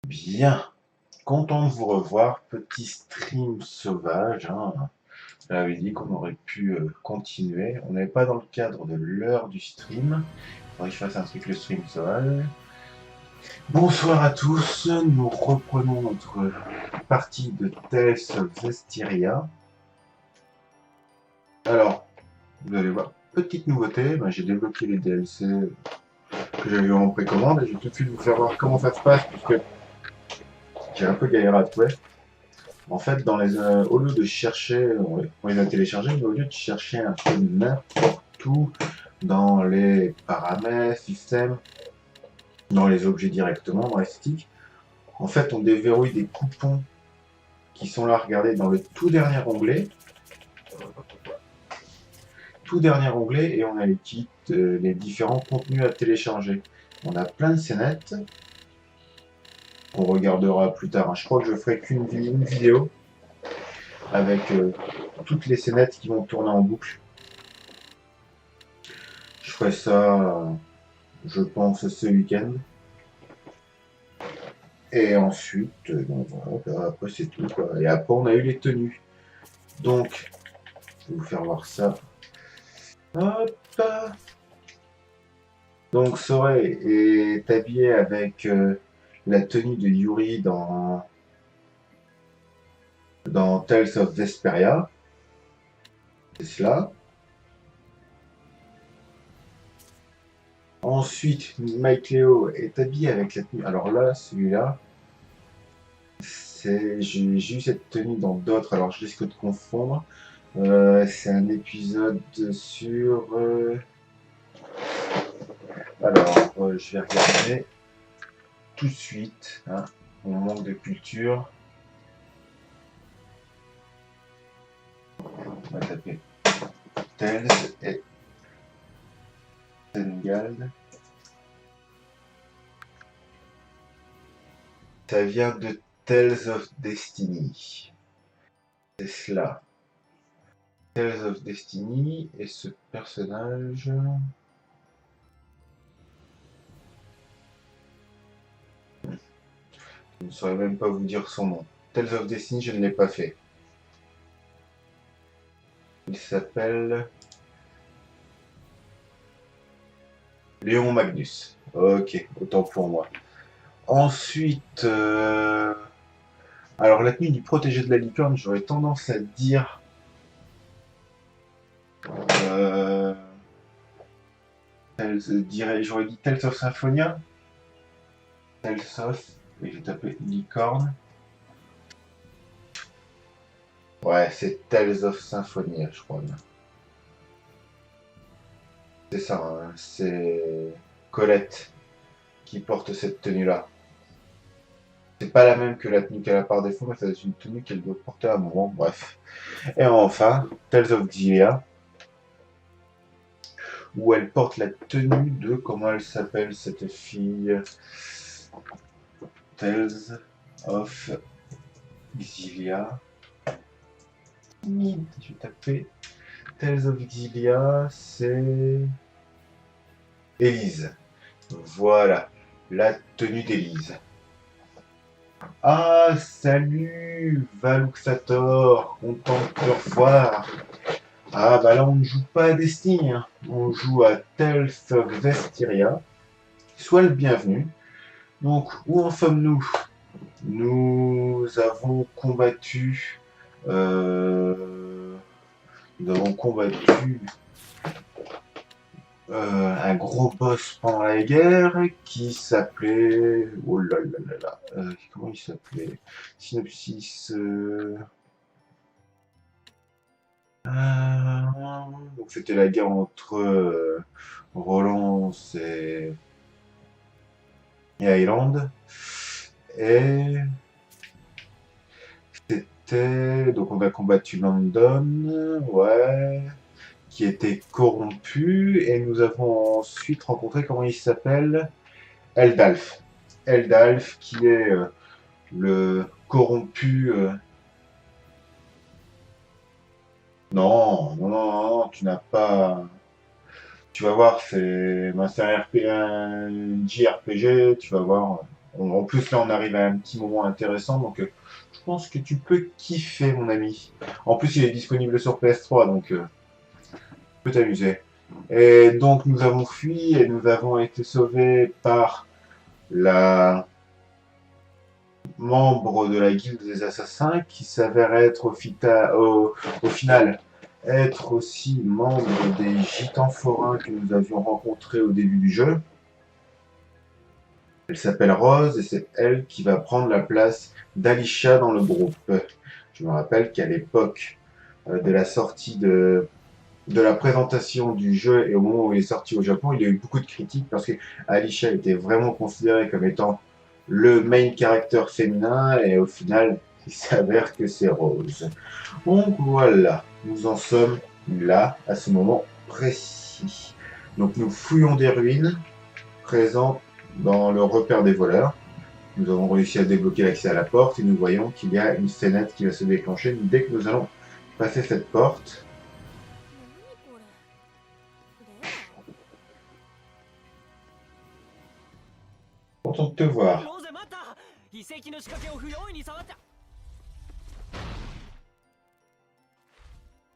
Bien, content de vous revoir, petit stream sauvage, hein. J'avais dit qu'on aurait pu continuer. On n'est pas dans le cadre de l'heure du stream. Il faudrait que je fasse un truc le stream sauvage. Bonsoir à tous, nous reprenons notre partie de Tales of Zestiria. Alors, vous allez voir, petite nouveauté, j'ai débloqué les DLC que j'avais eu en précommande et je vais tout de suite vous faire voir comment ça se passe puisque j'ai un peu galéré à trouver. En fait, au lieu de chercher, on les a téléchargés, mais au lieu de chercher un peu n'importe où dans les paramètres, systèmes, dans les objets directement, dans les sticks, en fait, on déverrouille des coupons qui sont là, regardez, dans le tout dernier onglet. Tout dernier onglet, et on a les kits, les différents contenus à télécharger. On a plein de scénettes qu'on regardera plus tard. Je crois que je ferai qu'une vidéo avec toutes les scénettes qui vont tourner en boucle. Je ferai ça, je pense, ce week-end. Et ensuite, voilà, après c'est tout, quoi. Et après, on a eu les tenues. Donc, je vais vous faire voir ça. Hop. Donc, Sorey est habillé avec la tenue de Yuri dans Tales of Vesperia. C'est cela. Ensuite, Mike Leo est habillé avec la tenue. Alors là, celui-là, j'ai eu cette tenue dans d'autres, alors je risque de confondre. C'est un épisode sur. Alors, je vais regarder tout de suite. Hein, on manque de culture. On va taper Tales et Tengald. Ça vient de Tales of Destiny. C'est cela. Tales of Destiny et ce personnage. Je ne saurais même pas vous dire son nom. Tales of Destiny, je ne l'ai pas fait. Il s'appelle Léon Magnus. Ok, autant pour moi. Ensuite, alors la tenue du protégé de la licorne, j'aurais tendance à dire j'aurais dit Tales of Symphonia. Tales of, et j'ai tapé licorne. Ouais, c'est Tales of Symphonia, je crois bien. C'est ça, hein, c'est Colette qui porte cette tenue-là. C'est pas la même que la tenue qu'elle a par défaut, mais c'est une tenue qu'elle doit porter à un moment, bref. Et enfin, Tales of Xillia, où elle porte la tenue de, comment elle s'appelle cette fille, Tales of Xillia. Je vais taper Tales of Xillia, c'est Élise. Voilà, la tenue d'Élise. Ah, salut Valuxator, content de te revoir. Ah bah là on ne joue pas à Destiny, hein. On joue à Tales of Vesperia. Sois le bienvenu. Donc où en sommes-nous? Nous avons combattu un gros boss pendant la guerre qui s'appelait. Oh là là là là. Comment il s'appelait? Synopsis. Donc c'était la guerre entre Roland et Highland. Et c'était. Donc on a combattu London, ouais, qui était corrompu. Et nous avons ensuite rencontré, comment il s'appelle? Eldalf. Eldalf qui est le corrompu. Non, non, non, non, tu n'as pas. Tu vas voir, c'est un JRPG, tu vas voir. En plus, là, on arrive à un petit moment intéressant, donc je pense que tu peux kiffer, mon ami. En plus, il est disponible sur PS3, donc tu peux t'amuser. Et donc, nous avons fui et nous avons été sauvés par la membre de la guilde des assassins qui s'avère être au final être aussi membre des gitans forains que nous avions rencontrés au début du jeu. Elle s'appelle Rose et c'est elle qui va prendre la place d'Alicia dans le groupe. Je me rappelle qu'à l'époque de la sortie de la présentation du jeu et au moment où il est sorti au Japon, il y a eu beaucoup de critiques parce que Alicia était vraiment considérée comme étant le main character féminin et au final, il s'avère que c'est Rose. Donc voilà, nous en sommes là à ce moment précis. Donc nous fouillons des ruines présentes dans le repère des voleurs. Nous avons réussi à débloquer l'accès à la porte et nous voyons qu'il y a une fenêtre qui va se déclencher dès que nous allons passer cette porte. Content de te voir.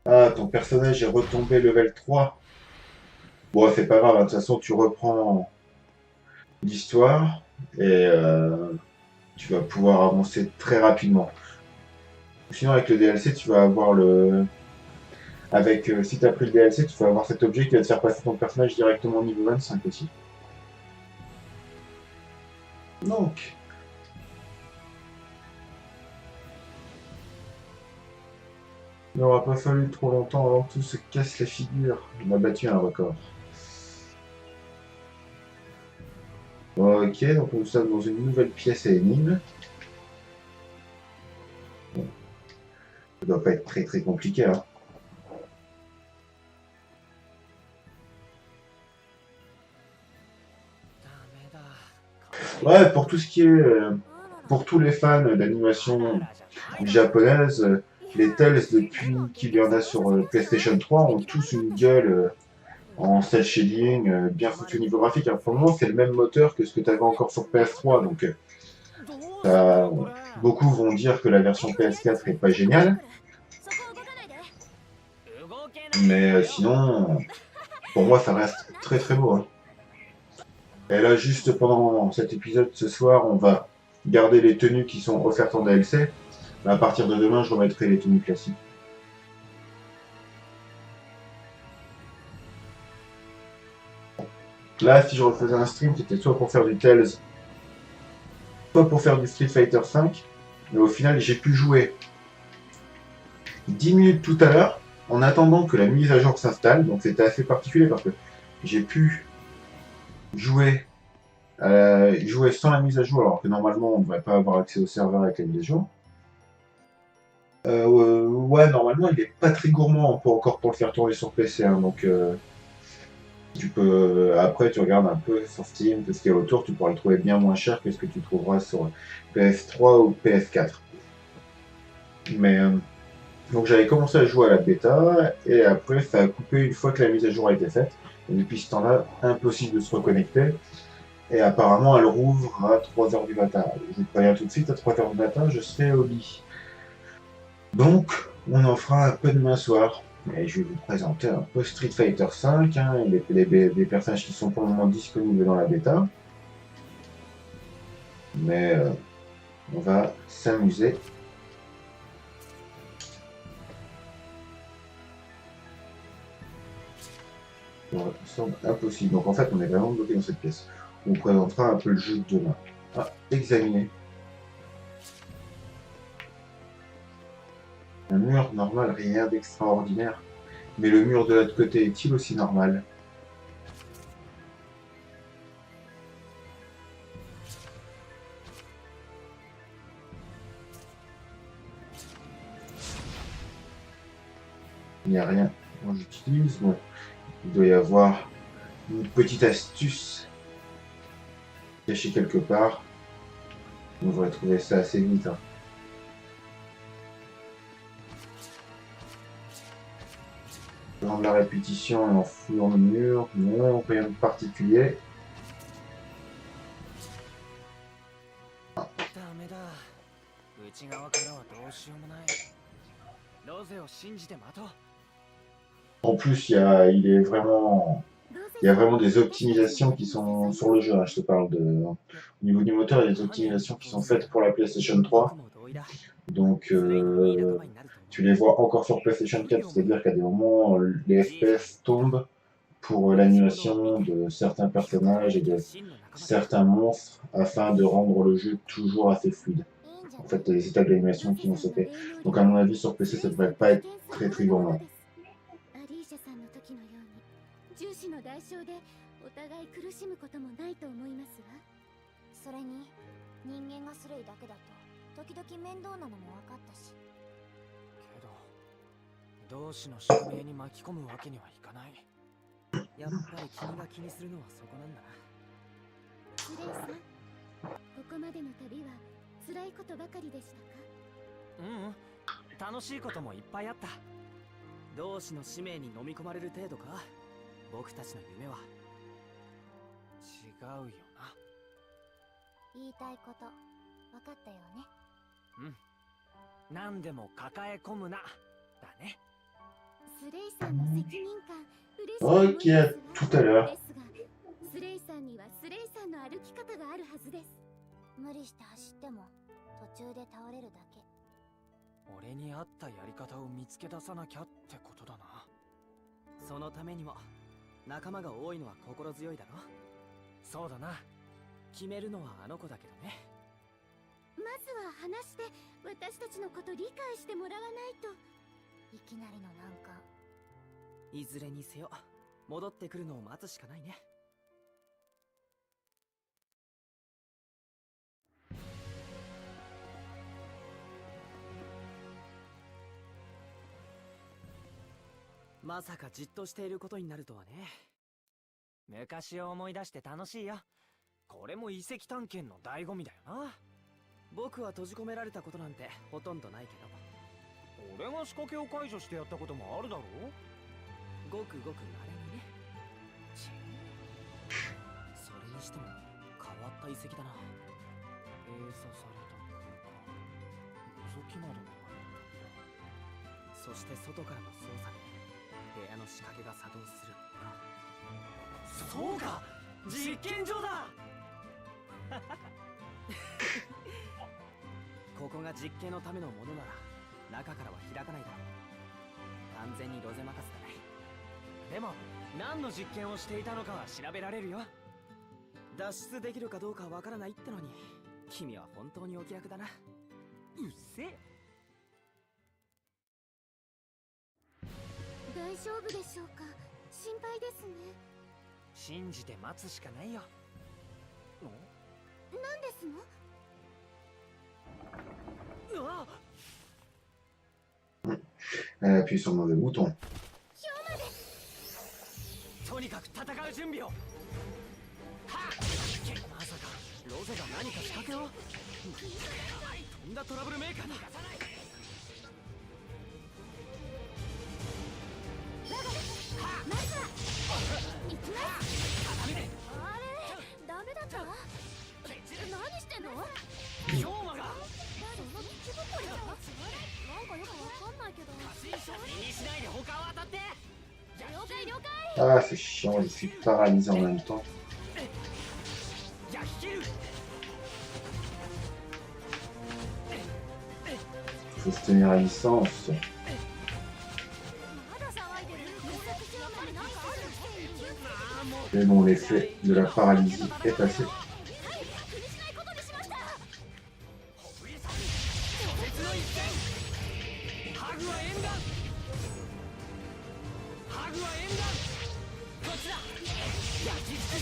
Ah, ton personnage est retombé level 3. Bon, c'est pas grave, hein, de toute façon, tu reprends l'histoire et tu vas pouvoir avancer très rapidement. Sinon, avec le DLC, tu vas avoir le. Si tu as pris le DLC, tu vas avoir cet objet qui va te faire passer ton personnage directement au niveau 25 aussi. Donc, il n'aura pas fallu trop longtemps avant que tout se casse la figure. On a battu un record. Ok, donc nous sommes dans une nouvelle pièce à énigme. Bon, ça doit pas être très très compliqué, hein. Ouais, pour tout ce qui est. Pour tous les fans d'animation japonaise, les Tales, depuis qu'il y en a sur PlayStation 3, ont tous une gueule en cel shading, bien foutu au niveau graphique. Alors, pour le moment, c'est le même moteur que ce que tu avais encore sur PS3, donc ça, beaucoup vont dire que la version PS4 est pas géniale, mais sinon, pour moi, ça reste très très beau, hein. Et là, juste pendant cet épisode ce soir, on va garder les tenues qui sont offertes en DLC. Mais à partir de demain, je remettrai les tenues classiques. Là, si je refaisais un stream, c'était soit pour faire du Tales, soit pour faire du Street Fighter V. Mais au final, j'ai pu jouer 10 minutes tout à l'heure, en attendant que la mise à jour s'installe. Donc c'était assez particulier parce que j'ai pu jouer, jouer sans la mise à jour, alors que normalement on ne devrait pas avoir accès au serveur avec la mise à jour. Ouais, normalement il est pas très gourmand encore pour le faire tourner sur PC, hein, donc tu peux, après tu regardes un peu sur Steam, tout ce qu'il y a autour, tu pourras le trouver bien moins cher que ce que tu trouveras sur PS3 ou PS4. Mais donc j'avais commencé à jouer à la bêta et après ça a coupé une fois que la mise à jour a été faite. Et depuis ce temps-là, impossible de se reconnecter. Et apparemment elle rouvre à 3h du matin. Je vous préviens tout de suite, à 3h du matin, je serai au lit. Donc on en fera un peu demain soir. Et je vais vous présenter un peu Street Fighter V, hein, les personnages qui sont pour le moment disponibles dans la bêta. Mais on va s'amuser. Ça semble impossible. Donc en fait, on est vraiment bloqué dans cette pièce. On vous présentera un peu le jeu de demain. Ah, examiner. Un mur normal, rien d'extraordinaire. Mais le mur de l'autre côté est-il aussi normal? Il n'y a rien. Moi j'utilise. Bon, il doit y avoir une petite astuce cachée quelque part. On devrait trouver ça assez vite, hein. Dans la répétition et en fouillant le mur, non, rien de particulier. 内側からはどうしようもない。ロゼを信じて待とう。En plus, il y a vraiment des optimisations qui sont sur le jeu, hein. Je te parle de. Au niveau du moteur, il y a des optimisations qui sont faites pour la PlayStation 3. Donc, tu les vois encore sur PlayStation 4, c'est-à-dire qu'à des moments, les FPS tombent pour l'animation de certains personnages et de certains monstres afin de rendre le jeu toujours assez fluide. En fait, les étapes d'animation qui vont sauter. Donc, à mon avis, sur PC, ça devrait pas être très très gourmand. アリーシャさんの時のように重視の代償でお互い苦しむこともないと思いますわ。それに人間がするいだけだと時々面倒なのも分かったし。けど同志の宿命に巻き込むわけにはいかない。やっぱり君が気にするのはそこなんだな。スレイさん、ここまでの旅は辛いことばかりでしたか？うん、楽しいこともいっぱいあった。同志の使命に飲み込まれる程度か。僕たちの夢は違うよな。言いたいこと分かったよね。うん、何でも抱え込むなだね。スレイさんの責任感嬉しい。 Ok, à tout à l'heure. ですがスレイさんにはスレイさんの歩き方があるはずです。無理して走っても途中で倒れるだけ。俺に合ったやり方を見つけ出さなきゃってことだな。そのためにも仲間が多いのは心強いだろ。そうだな。決めるのはあの子だけどね。まずは話して私たちのこと理解してもらわないと。いきなりの難関。いずれにせよ戻ってくるのを待つしかないね。まさかじっとしていることになるとはね。昔を思い出して楽しいよ。これも遺跡探検の醍醐味だよな。僕は閉じ込められたことなんてほとんどないけど。俺が仕掛けを解除してやったこともあるだろう。ごくごく稀にね。それにしても変わった遺跡だな。閉鎖された空間、覗き窓がある。そして外からの操作で部屋の仕掛けが作動する。そうか、実験場だ。ここが実験のためのものなら中からは開かないだろう。完全にロゼ任せだね。でも何の実験をしていたのかは調べられるよ。脱出できるかどうかわからないってのに君は本当にお気楽だな。うっせえ。大丈夫でしょうか？心配ですね。信じて待つしかないよ。何ですの？うわっ、Elle appuie sur le mauvais bouton. とにかく戦う準備を。はっ、まさかロゼが何か仕掛けを。とんだトラブルメーカーだ。まずは行きます。あれダメだった？何してんの？龍馬がその道ぼこりがなんかよくわかんないけど。気にしないで他を当たって。了解了解。 Ah, c'est chiant, je suis paralysé en même temps. じゃあ引ける。 Faut se tenir à distance. まだ騒いでる。目先上までなんかある。 Mais bon, l'effet de la paralysie est passé. 気にしないことにしました。ハグは沿岸。ハグは沿岸。こっちだ。焼き尽くす。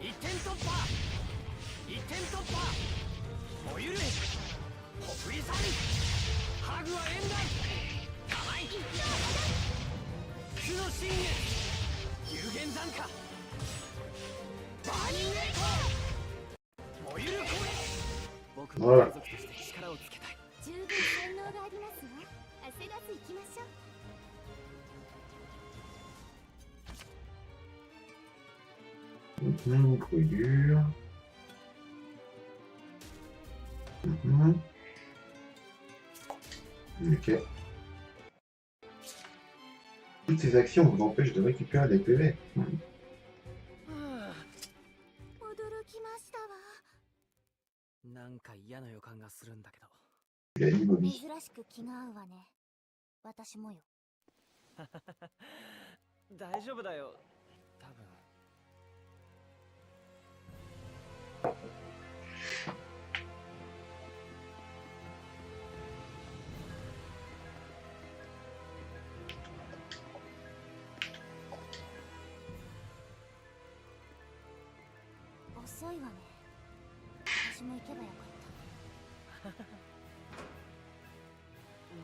一点突破。一点突破。燃ゆる。ほふり去る。ハグは沿岸。甘い。負の信玄。有限残火。バーニングエコー。燃ゆる声。僕も家族として力をつけたい。十分才能がありますわ。焦らず行きましょう。 Une brûlure. Mhm. Ok. Toutes ces actions vous empêchent de récupérer des PV. はあ驚きましたわ。なんか嫌な予感がするんだけど。 Il a dit Bobby. 珍しく気が合うわね。私もよ。大丈夫だよ多分。遅いわね。私も行けばよかった。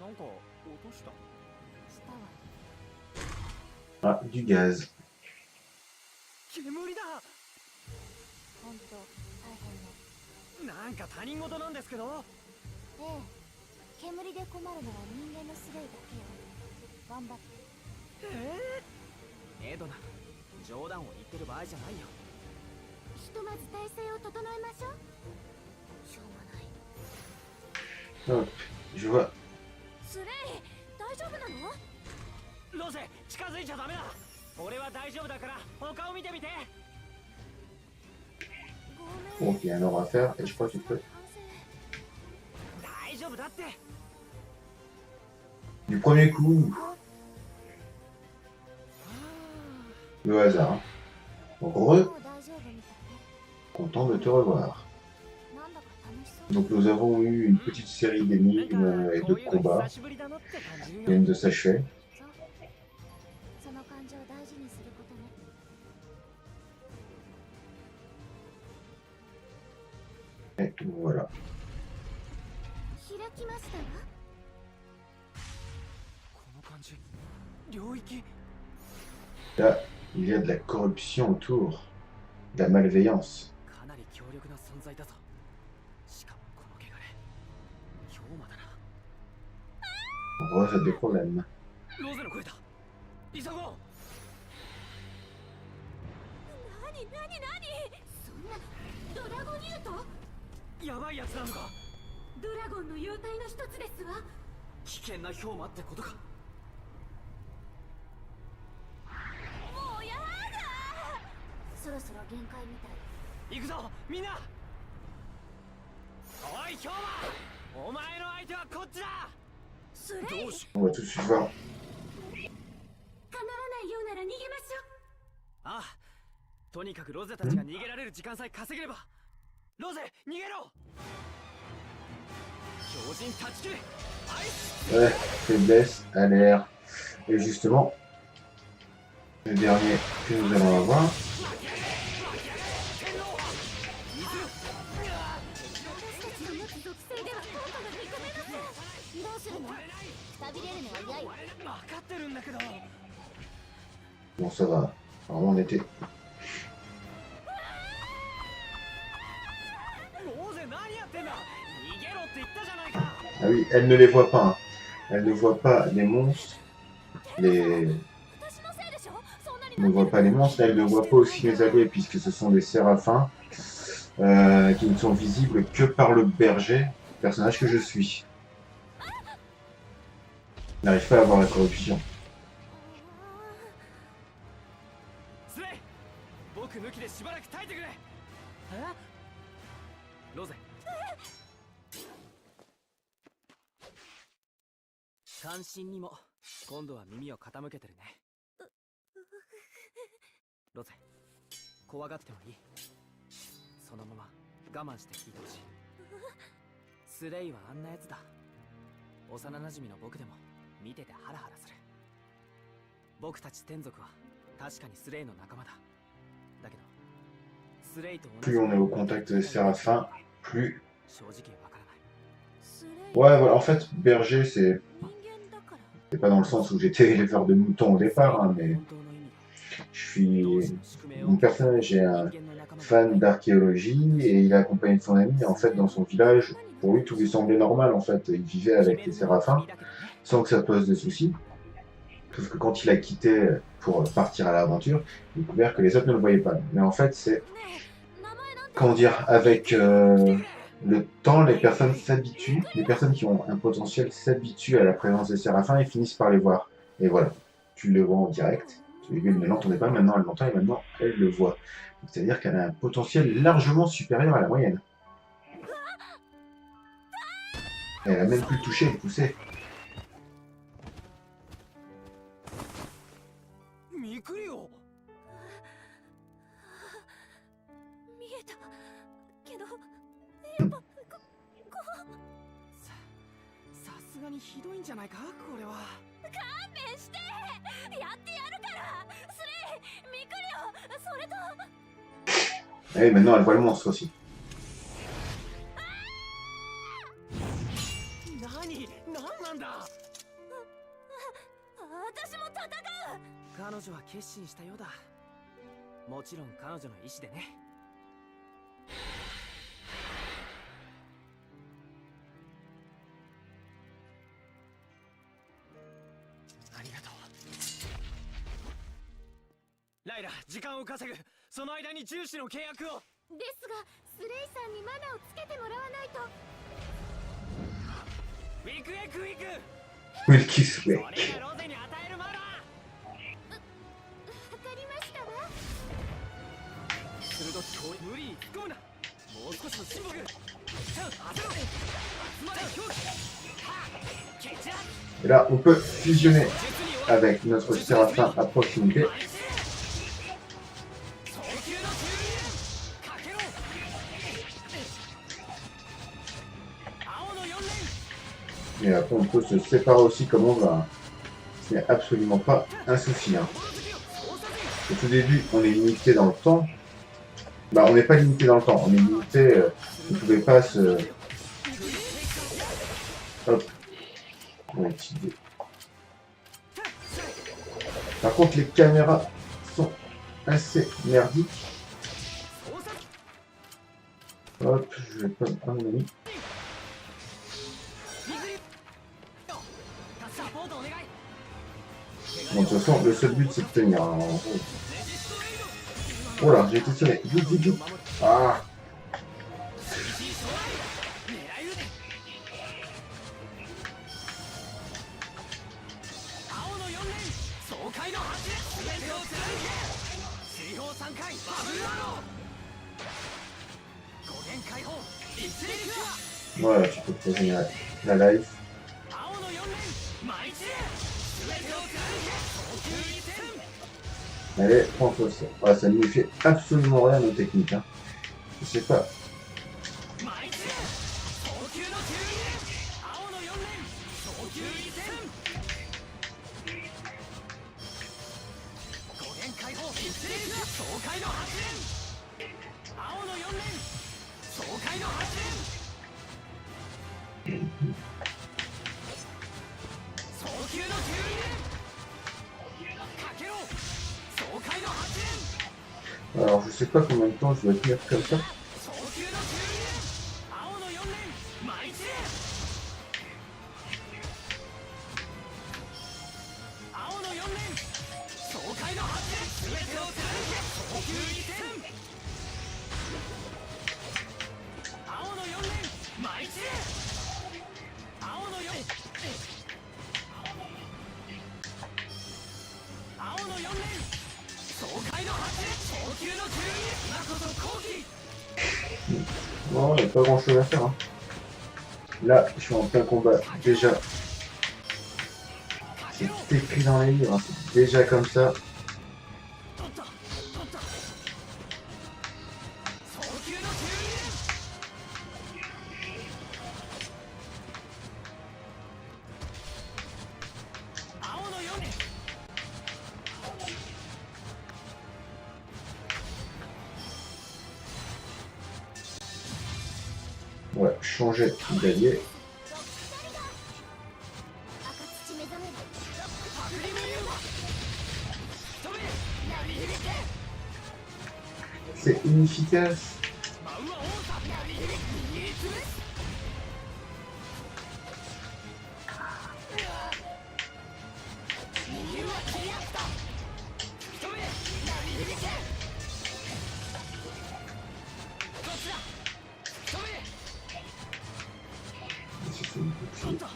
なんか落としたしたわ。 Ah, du gaz. 煙だ。ほんと大変ね。なんか他人事なんですけど。ええ、煙で困るのは人間のスレイだけよ。頑張って。エドナ、冗談を言ってる場合じゃないよ。ひとまず体勢を整えましょう。しょうがない。 Hop, je vois. スレイ、大丈夫なの？ロゼ、近づいちゃダメだ。俺は大丈夫だから他を見てみて。ごめん。 Bon, il y a un ordre à faire et je crois que tu peux. 大丈夫だって。 Du premier coup, le hasard. Donc, もう大丈夫みたいね。 content de te revoir. なんだか楽しそう。 Donc nous avons eu une petite série d'énigmes et de combats 久しぶりだなって感じる qui よ。 viennent de s'achever. そう。その感情を大事にすることね。 Et voilà. 開きましたわ。この感じ、領域。 Là, il y a de la corruption autour, de la malveillance. かなり強力な存在だぞ。しかもこの汚れ、氷馬だな。 On voit ça des problèmes. ロゼの声だ。急ごう。なになになに？そんなドラゴニュート？やばいやつなのか。ドラゴンの妖体の一つですわ。危険な氷馬ってことか。もうやだ。そろそろ限界みたい。行くぞみんな。おい氷馬、お前の相手はこっちだ。スレイ、どうし。 On va tout de suite voir. 叶わないようなら逃げましょう。ああ、とにかくロゼたちが逃げられる時間さえ稼げれば。ロゼ、逃げろ。強靭断ち切れ。アイス。 Ouais, faiblesse, alerte. Et justement, le dernier que nous allons avoir. 私たちの持つ属性では効果が見込めません。どうするの？くたびれるのは嫌よ。分かってるんだけど。 Bon, ça va. Vraiment, on était. ロゼ何やってんだ。逃げろって言ったじゃないか。 Ah oui, elle ne les voit pas. Hein. Elle ne voit pas les monstres. Les... 私のせいでしょ？そんなに Elle ne voit pas les monstres. Elle ne voit pas aussi les alliés puisque ce sont des séraphins qui ne sont visibles que par le berger, personnage que je suis. N'arrive pas à voir la corruption. スレイ、僕抜きでしばらく耐えてくれ。ロゼ。関心にも今度は耳を傾けてるね。ロゼ、怖がってもいい。そのまま我慢して聞いてほしい。スレイはあんなやつだ。幼なじみの僕でも見ててハラハラする。僕たち天族は確かにスレイの仲間だ。だけどスレイと同じ Plus on est au contact des séraphins, plus... 正直わからない。スレイ、 Ouais, voilà. En fait, berger, c'est 人間だから。 pas dans le sens où j'étais éleveur de moutons au départ, hein, mais je suis... Mon personnage est un fan d'archéologie et il a accompagné son ami. En fait, dans son village, pour lui, tout lui semblait normal. En fait, il vivait avec les séraphins sans que ça pose de soucis. Sauf que quand il a quitté pour partir à l'aventure, il a découvert que les autres ne le voyaient pas. Mais en fait, c'est... ねえ、名前なんて？ Comment dire? Avec le temps, les personnes s'habituent, les personnes qui ont un potentiel s'habituent à la présence des séraphins et finissent par les voir. Et voilà, tu le vois en direct. Au début, elle ne l'entendait pas, maintenant elle l'entend et maintenant elle le voit. C'est-à-dire qu'elle a un potentiel largement supérieur à la moyenne. Elle a même pu le toucher et le pousser. ミクリオ。見えたけどやっぱさすがにひどいんじゃないかこれは。勘弁してやってやるからスレイミクリオそれと Et maintenant elle voit le monstre aussi. 何なんだ。私も戦う。彼女は決心したようだ。もちろん彼女の意志でね。ありがとう。ライラ、時間を稼ぐ。その間に重視の契約を。ですがスレイさんにマナをつけてもらわないと。ウィクエクウィク。ウィキスウェイク。それがロゼに与えるマナー。わかりましたわ。鋭き行為無理に突っ込むな。もう少しの辛抱。さあ当てろ。集まれ狂気。はあ、ケチャ。 Et là, on peut fusionner avec notre séraphin à proximité. Et après, on peut se séparer aussi comme on va. Ce n'est absolument pas un souci. Hein. Au tout début, on est limité dans le temps. Bah, on n'est pas limité dans le temps. On est limité. On ne pouvait pas se. Hop. On va utiliser. Par contre, les caméras sont assez merdiques. Hop, je vais pas à mon ami. Bon, de toute façon, le seul but c'est de tenir. Hein. Oh là, j'ai été tiré. Vite, vite, vite. Ah. Voilà, tu peux poser la life. Allez, prends ça. Voilà, ça ne lui fait absolument rien nos techniques. Hein. Je sais pas. Alors je sais pas combien de temps je dois tenir comme ça. Bon, il n'y a pas grand chose à faire. Hein. Là, je suis en plein combat. Déjà, c'est écrit dans les livres. Hein. C'est déjà comme ça. Ouais, changer d'allié. C'est inefficace. c'est une coupe.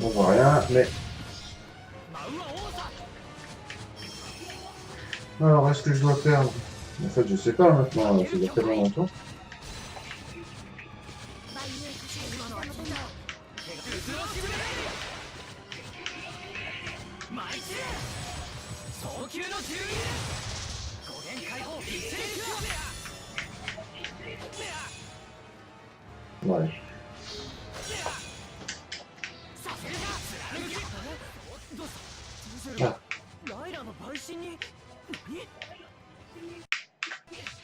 On voit rien, mais... Alors, est-ce que je dois perdre? En fait, je sais pas maintenant, ça doit tellement longtemps. Ouais. Ah.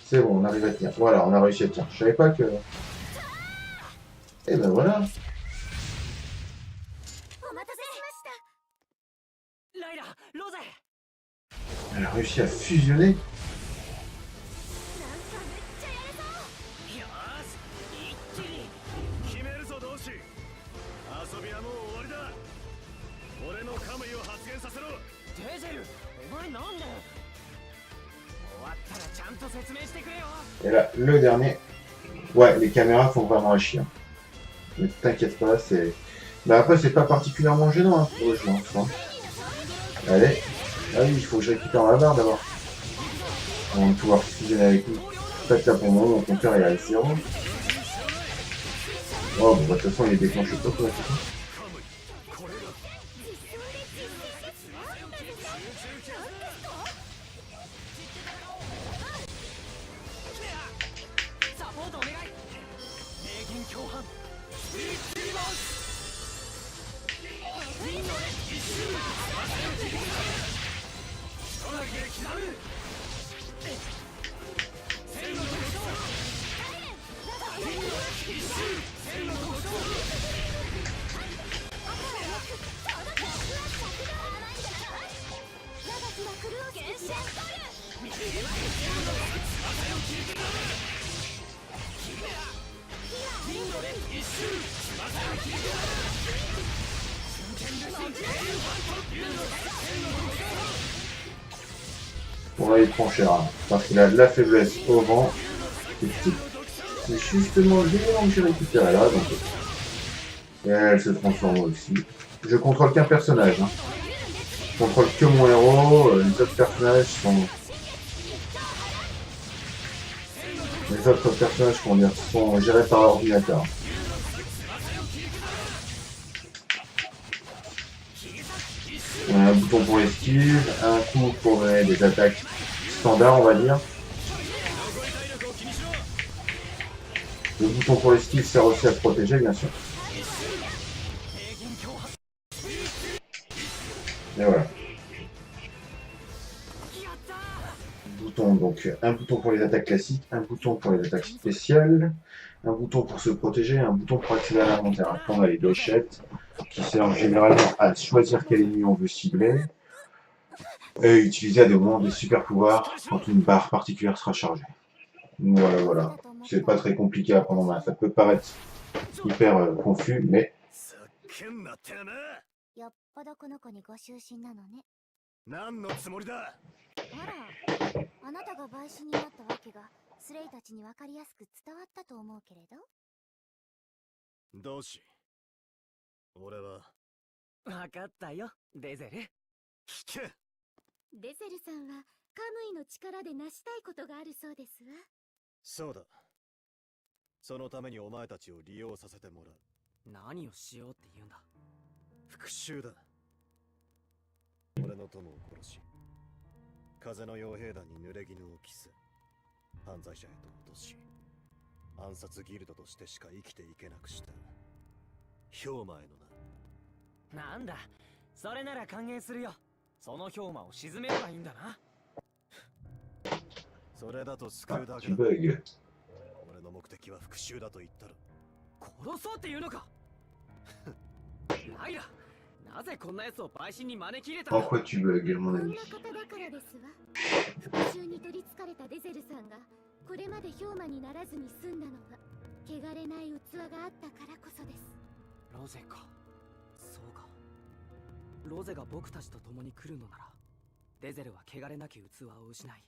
C'est bon, on arrive à tenir. Voilà, on a réussi à tenir. Je savais pas que... Et ben voilà. Elle a réussi à fusionner. Et là, le dernier. Ouais, les caméras font vraiment un chien. Mais t'inquiète pas, c'est... Bah après, c'est pas particulièrement gênant hein, pour le jeu. Hein. Allez. Ah oui, il faut que je récupère la barre d'abord. On va pouvoir fusionner avec nous. En fait, là, pour le moment, mon compteur est à 0. Oh, bon, bah, de toute façon, il est déclenché automatiquement. Bon là il prend cher, hein, parce qu'il a de la faiblesse au vent. C'est justement le élément que j'ai récupéré là, donc... Et elle se transforme aussi. Je contrôle qu'un personnage, hein. Je contrôle que mon héros, les autres personnages sont... Les autres personnages sont gérés par l'ordinateur. On a un bouton pour l'esquive, un coup pour donner des attaques standards, on va dire. Le bouton pour l'esquive sert aussi à se protéger, bien sûr. Et voilà. Bouton, donc un bouton pour les attaques classiques, un bouton pour les attaques spéciales, un bouton pour se protéger, un bouton pour accéder à l'inventaire. Après on a les gâchettes qui servent généralement à choisir quel ennemi on veut cibler et utiliser à des moments des super pouvoirs quand une barre particulière sera chargée. Voilà, voilà. C'est pas très compliqué à prendre en main. Ça peut paraître hyper confus, mais... よっぽどこの子にご就寝なのね。何のつもりだ。あら、あなたが陪審になったわけがスレイたちに分かりやすく伝わったと思うけれど。どうし。俺は。分かったよ、デゼル。聞け。デゼルさんはカムイの力で成したいことがあるそうですわ。そうだ。そのためにお前たちを利用させてもらう。何をしようって言うんだ。復讐だ。俺の友を殺し、風の傭兵団に濡れ衣を着せ、犯罪者へと落とし、暗殺ギルドとしてしか生きていけなくした。氷馬へのな。なんだ、それなら歓迎するよ。その氷馬を沈めればいいんだな。それだと救うだけだ。俺の目的は復讐だと言ったら。殺そうって言うのか。ライラ、なぜこんな奴を陪審に招き入れたの。Pourquoi tu bugs, mon こん ami? な方だからですわ。復讐に取りつかれたデゼルさんがこれまで氷馬にならずに済んだのは汚れない器があったからこそです。ロゼか。そうか。ロゼが僕たちと共に来るのなら、デゼルは汚れなき器を失い、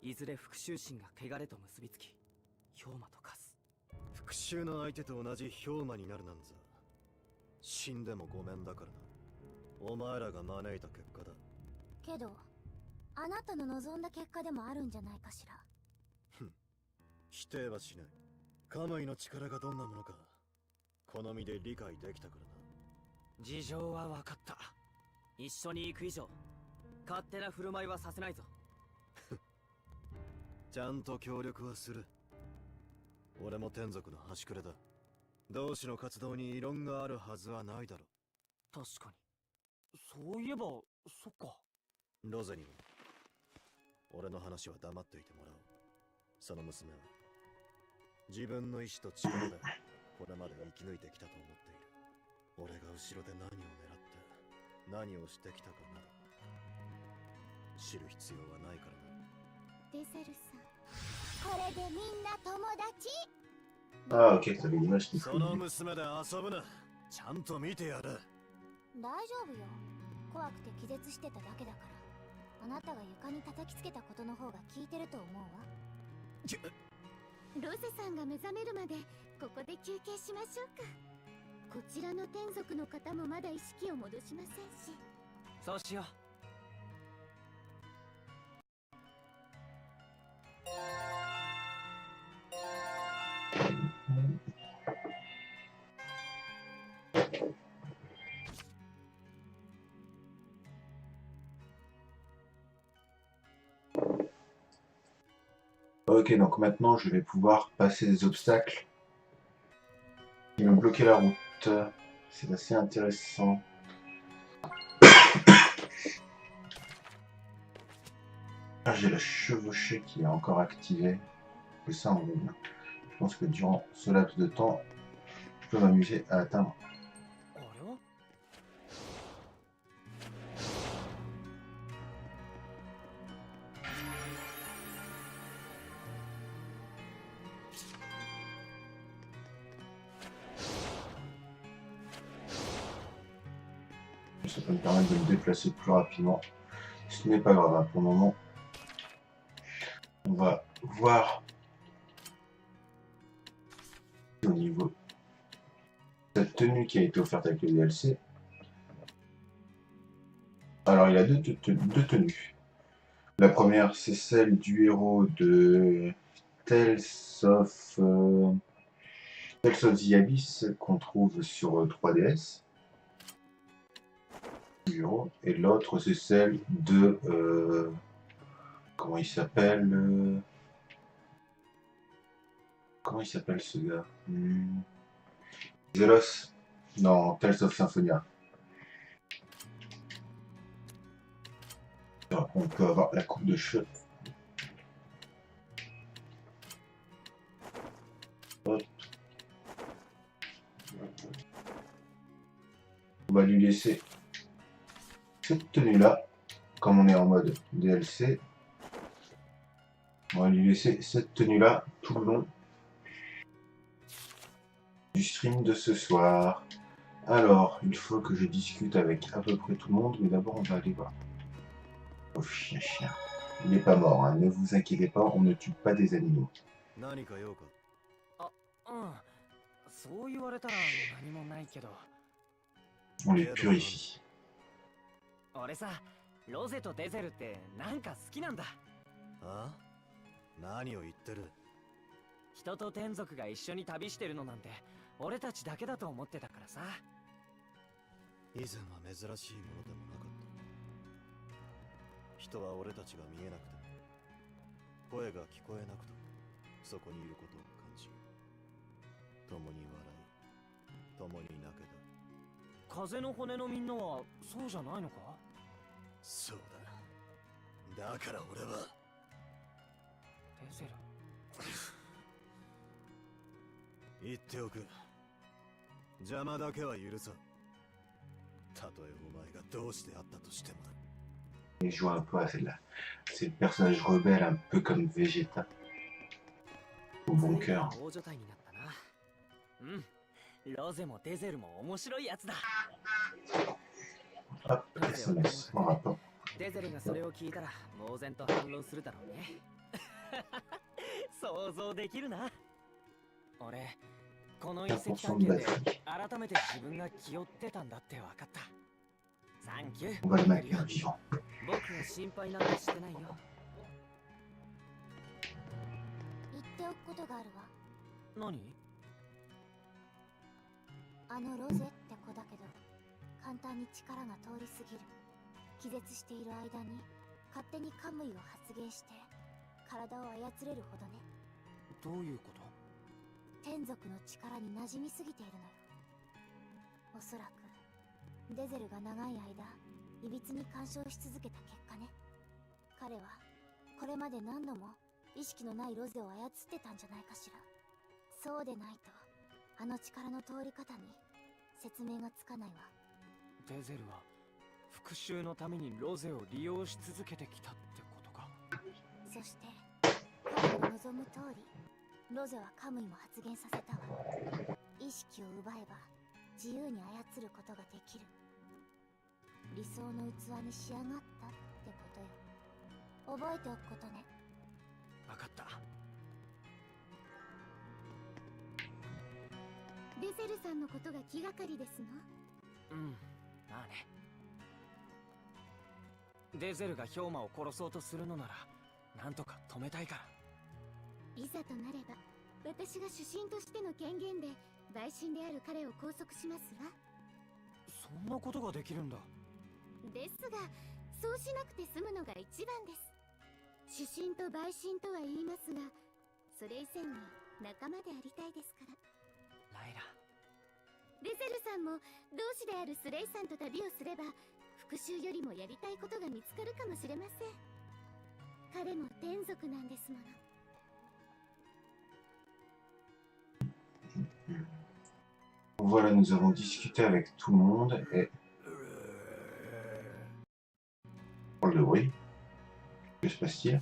いずれ復讐心が汚れと結びつき氷馬と化す。復讐の相手と同じ氷馬になるなんざ死んでもごめんだからな。お前らが招いた結果だ。けどあなたの望んだ結果でもあるんじゃないかしら。否定はしない。カムイの力がどんなものか好みで理解できたからな。事情は分かった。一緒に行く以上勝手な振る舞いはさせないぞ。ちゃんと協力はする。俺も天族の端くれだ。同志の活動に異論があるはずはないだろ確かに。そういえばそっか。ロゼにも俺の話は黙っていてもらおう。その娘は自分の意志と力でこれまで生き抜いてきたと思っている。俺が後ろで何を狙って何をしてきたかなど知る必要はないからな。デゼルさん、これでみんな友達。Ah, ok, t'avais l'image qui その fouille. 娘で遊ぶな。ちゃんと見てやる。大丈夫よ。怖くて気絶してただけだから。あなたが床に叩きつけたことの方が効いてると思うわ。ロゼさんが目覚めるまでここで休憩しましょうか。こちらの天族の方もまだ意識を戻しませんし。そうしよう。Ok, donc maintenant je vais pouvoir passer des obstacles qui me bloquaient la route. C'est assez intéressant. Ah, j'ai la chevauchée qui est encore activée. Et ça, je pense que durant ce laps de temps, je peux m'amuser à atteindre. あれはÇa peut me permettre de me déplacer plus rapidement. Ce n'est pas grave, hein. Pour le moment, on va voir au niveau de cette tenue qui a été offerte avec le DLC. Alors, il a deux tenues. La première, c'est celle du héros de Tales of the Abyss qu'on trouve sur 3DS. Et l'autre, c'est celle de... comment il s'appelle comment il s'appelle ce gars Zelos. Non, Tales of Symphonia. Alors, on peut avoir la coupe de cheveux. Hop. On va lui laisser cette tenue là, comme on est en mode DLC. On va lui laisser cette tenue là tout le long du stream de ce soir. Alors, il faut que je discute avec à peu près tout le monde, mais d'abord on va aller voir. Oh chien. Il n'est pas mort, hein. Ne vous inquiétez pas, on ne tue pas des animaux. 何か用か。そう言われたら何もないけど。On les purifie. 俺さ、ロゼとデゼルってなんか好きなんだ。あ？何を言ってる。人と天族が一緒に旅してるのなんて俺たちだけだと思ってたからさ。以前は珍しいものでもなかった。人は俺たちが見えなくても声が聞こえなくてもそこにいることを感じ、共に笑い共に泣けた。風の骨のみんなはそうじゃないのか。そうだ。だから俺はデゼル言っておく。邪魔だけは許さん。たとえお前がどうしてあったとしてもだ。Et je joue un peu à celle-là. C'est le personnage rebelle, un peu comme Vegeta. Au bon cœur. 大所帯になったな。うん。ロゼもデゼルも面白いやつだ。Hop, SMS, mon rapport. デゼルがそれを聞いたら呆然と反論するだろうね。想像できるな。俺この遺跡 100% 探 de 検で batterie. 改めて自分が気負ってたんだって分かった。サンキュ On va le ー。 maintenir vivant. 僕が心配なんかしてないよ。言っておくことがあるわ。何？あのロゼって子だけど、簡単に力が通り過ぎる。気絶している間に勝手にカムイを発現して体を操れるほどね。どういうこと？天族の力に馴染みすぎているのよ。おそらくデゼルが長い間いびつに干渉し続けた結果ね。彼はこれまで何度も意識のないロゼを操ってたんじゃないかしら。そうでないとあの力の通り方に説明がつかないわ。デゼルは復讐のためにロゼを利用し続けてきたってことか。そして彼の望む通りロゼはカムイも発現させたわ。意識を奪えば自由に操ることができる。理想の器に仕上がったってことよ。覚えておくことね。分かった。デゼルさんのことが気がかりですの？うん、まあね。デゼルがヒョウマを殺そうとするのならなんとか止めたいから。いざとなれば私が主審としての権限で陪審である彼を拘束しますわ。そんなことができるんだ。ですがそうしなくて済むのが一番です。主審と陪審とは言いますが、それ以前に仲間でありたいですから。ライラ、デゼルさんも同志であるスレイさんと旅をすれば復讐よりもやりたいことが見つかるかもしれません。彼も天族なんですもの。Voilà, nous avons discuté avec tout le monde et... On le bruit. Que se passe-t-il?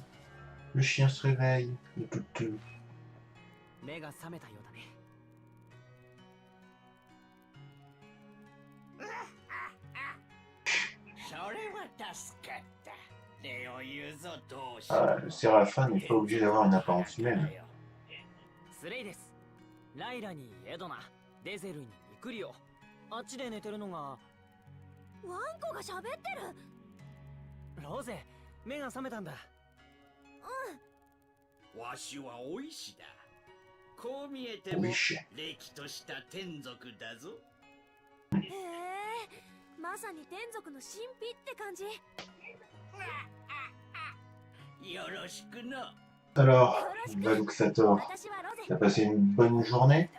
Le chien se réveille. Le toutou. 目が覚めたようだね。それは助かった。礼を言うぞ、同志。 Ah, le Séraphin n'est pas obligé d'avoir une apparence humaine. スレイです。ライラにエドナ、デゼルにミクリオ。あっちで寝てるのがワンコが喋ってる。ロゼ。目が覚めたんだ。わしはおいしだ。こう見えてもれ Wesh. きとした天族だぞ。へえ、まさに天族の神秘って感じ。よろしくな。 Alors, Valuxator, 私はロゼ。 t'as passé une bonne journée?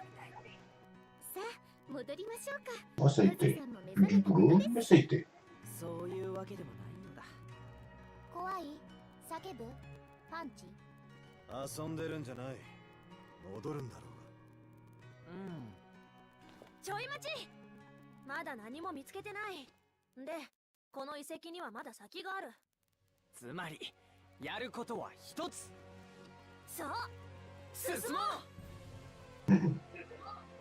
さあ戻りましょうか。 Moi, ça a ロゼ été. さんも目覚 Du めたこ boulot, とで mais す。 ça a été. そういうわけでもないんだ。怖い？叫ぶ？パンチ？遊んでるんじゃない。戻るんだろううん。ちょい待ち。まだ何も見つけてない。で、この遺跡にはまだ先がある。つまりやることは一つ。そう。進もう。 Mhm.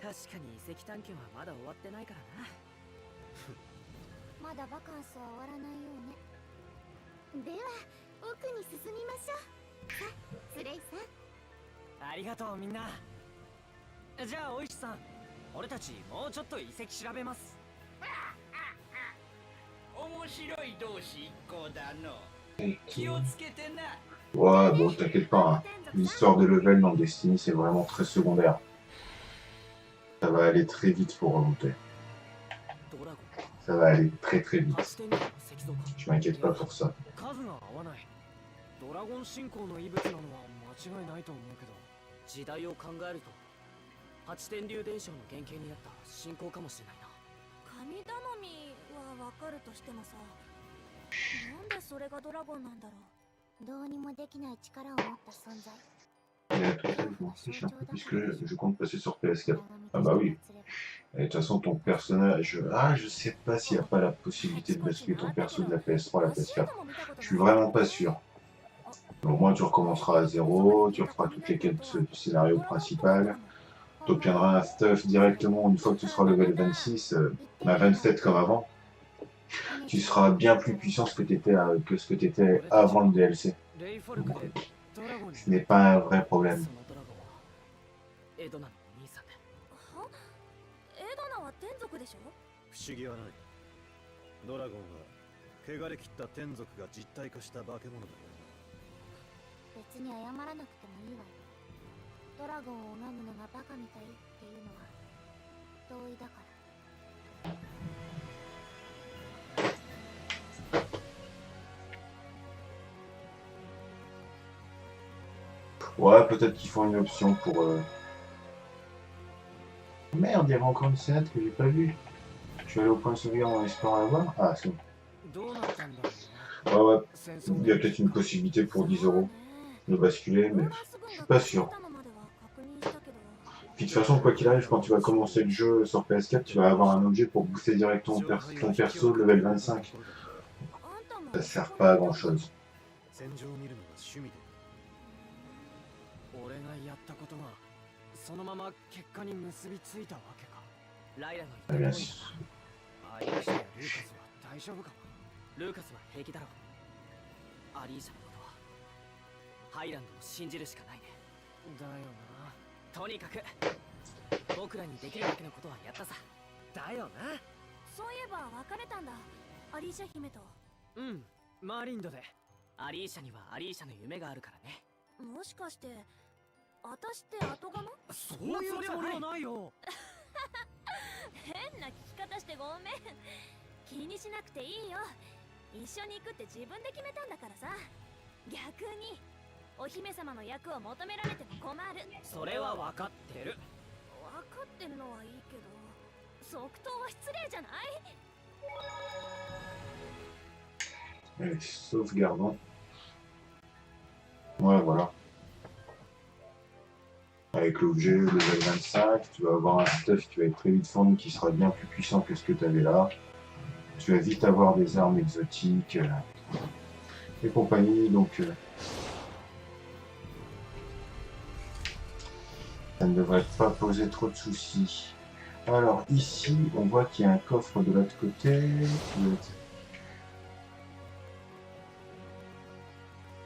確かに遺跡探検はまだ終わってないからな。まだバカンスは終わらないようね。では、奥に進みましょう。さあ、スレイさん。ありがとうみんな。じゃあおいしさん、俺たちもうちょっと遺跡調べます。面白い同士一行だの。 Et 気 tout. をつけてな。 Ouais, bon, t'inquiète pas. Hein. L'histoire de level dans Destiny, c'est vraiment très secondaire. Ça va aller très vite pour remonter. ドラゴン。 Ça va aller très très 8 vite. 点の石像か。 Je m'inquiète pas pour ça. 数が合わない。ドラゴン信仰の遺物なのは間違いないと思うけど、時代を考えると八天竜伝承の原型になった信仰かもしれないな。神頼みはわかるとしてもさ、なんでそれがドラゴンなんだろう。どうにもできない力を持った存在。 Et là, tout ça, je m'en fiche un peu puisque je compte passer sur PS4. Ah bah oui. Et de toute façon, ton personnage... Ah, je sais pas s'il n'y a pas la possibilité de basculer ton perso de la PS3 à la PS4. Je suis vraiment pas sûr. Au moins, tu recommenceras à zéro, tu referas toutes les quêtes du scénario principal, tu obtiendras un stuff directement une fois que tu seras level 26, 27 comme avant. Tu seras bien plus puissant que ce que tu étais avant le DLC. レイフォルクでドラゴンに Ce n'est pas un vrai problème. そのドラゴンはエドナのお兄さんではエドナは天族でしょ。不思議はない。ドラゴンは汚れ切った天族が実体化した化け物だ。別に謝らなくてもいいわよ。ドラゴンを拝むのがバカみたいっていうのは同意だから。Ouais, peut-être qu'ils font une option pour... Merde, il y avait encore une scénette que j'ai pas vue. Je suis allé au point de sauvegarde en espérant la voir. Ah, c'est bon. どうなったんだろうな Ouais, ouais. 戦争 Il y a peut-être une possibilité pour 10 € de basculer, mais je suis pas sûr. Puis de toute façon, quoi qu'il arrive, quand tu vas commencer le jeu sur PS4, tu vas avoir un objet pour booster directement ton perso de level 25. Ça sert pas à grand chose. 戦場を見るのが趣味で。俺がやったことがそのまま結果に結びついたわけか。ライラの Ah, 言 bien った通り sûr. アリーシャやルーカスは大丈夫かも。ルーカスは平気だろう。アリーシャのことはハイランドを信じるしかないね。だよな。とにかく僕らにできるだけのことはやったさ。だよな。そういえば別れたんだ、アリーシャ姫と。うん、マリンドで。アリーシャにはアリーシャの夢があるからね。もしかして私って後釜？そんなつもりはないよ。変な聞き方してごめん。気にしなくていいよ。一緒に行くって自分で決めたんだからさ。逆にお姫様の役を求められても困る。それは分かってる。分かってるのはいいけど、即答は失礼じゃない？ Allez, sauvegardons. Ouais, voilà. Avec l'objet level 25, tu vas avoir un stuff qui va être très vite fourni, qui sera bien plus puissant que ce que tu avais là. Tu vas vite avoir des armes exotiques et compagnie, donc ça ne devrait pas poser trop de soucis. Alors ici, on voit qu'il y a un coffre de l'autre côté. Qui doit être...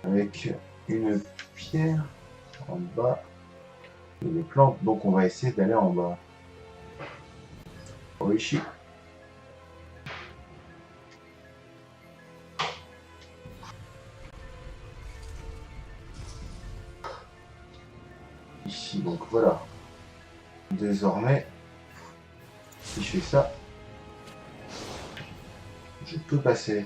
avec une pierre en bas et des plantes, donc on va essayer d'aller en bas. Oh, ici. Ici, donc voilà. Désormais, si je fais ça, je peux passer.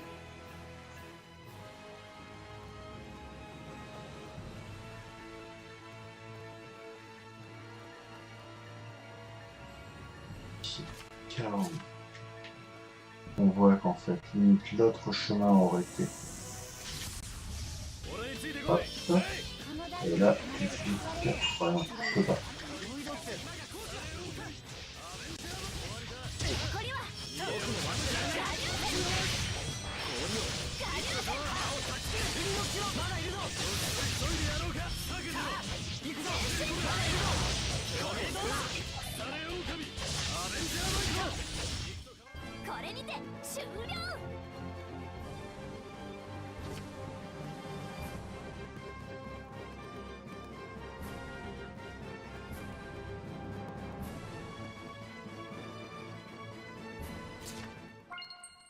On voit qu'en fait, limite l'autre chemin aurait été. Hop. Et là, il suffit que... Voilà, je peux pas.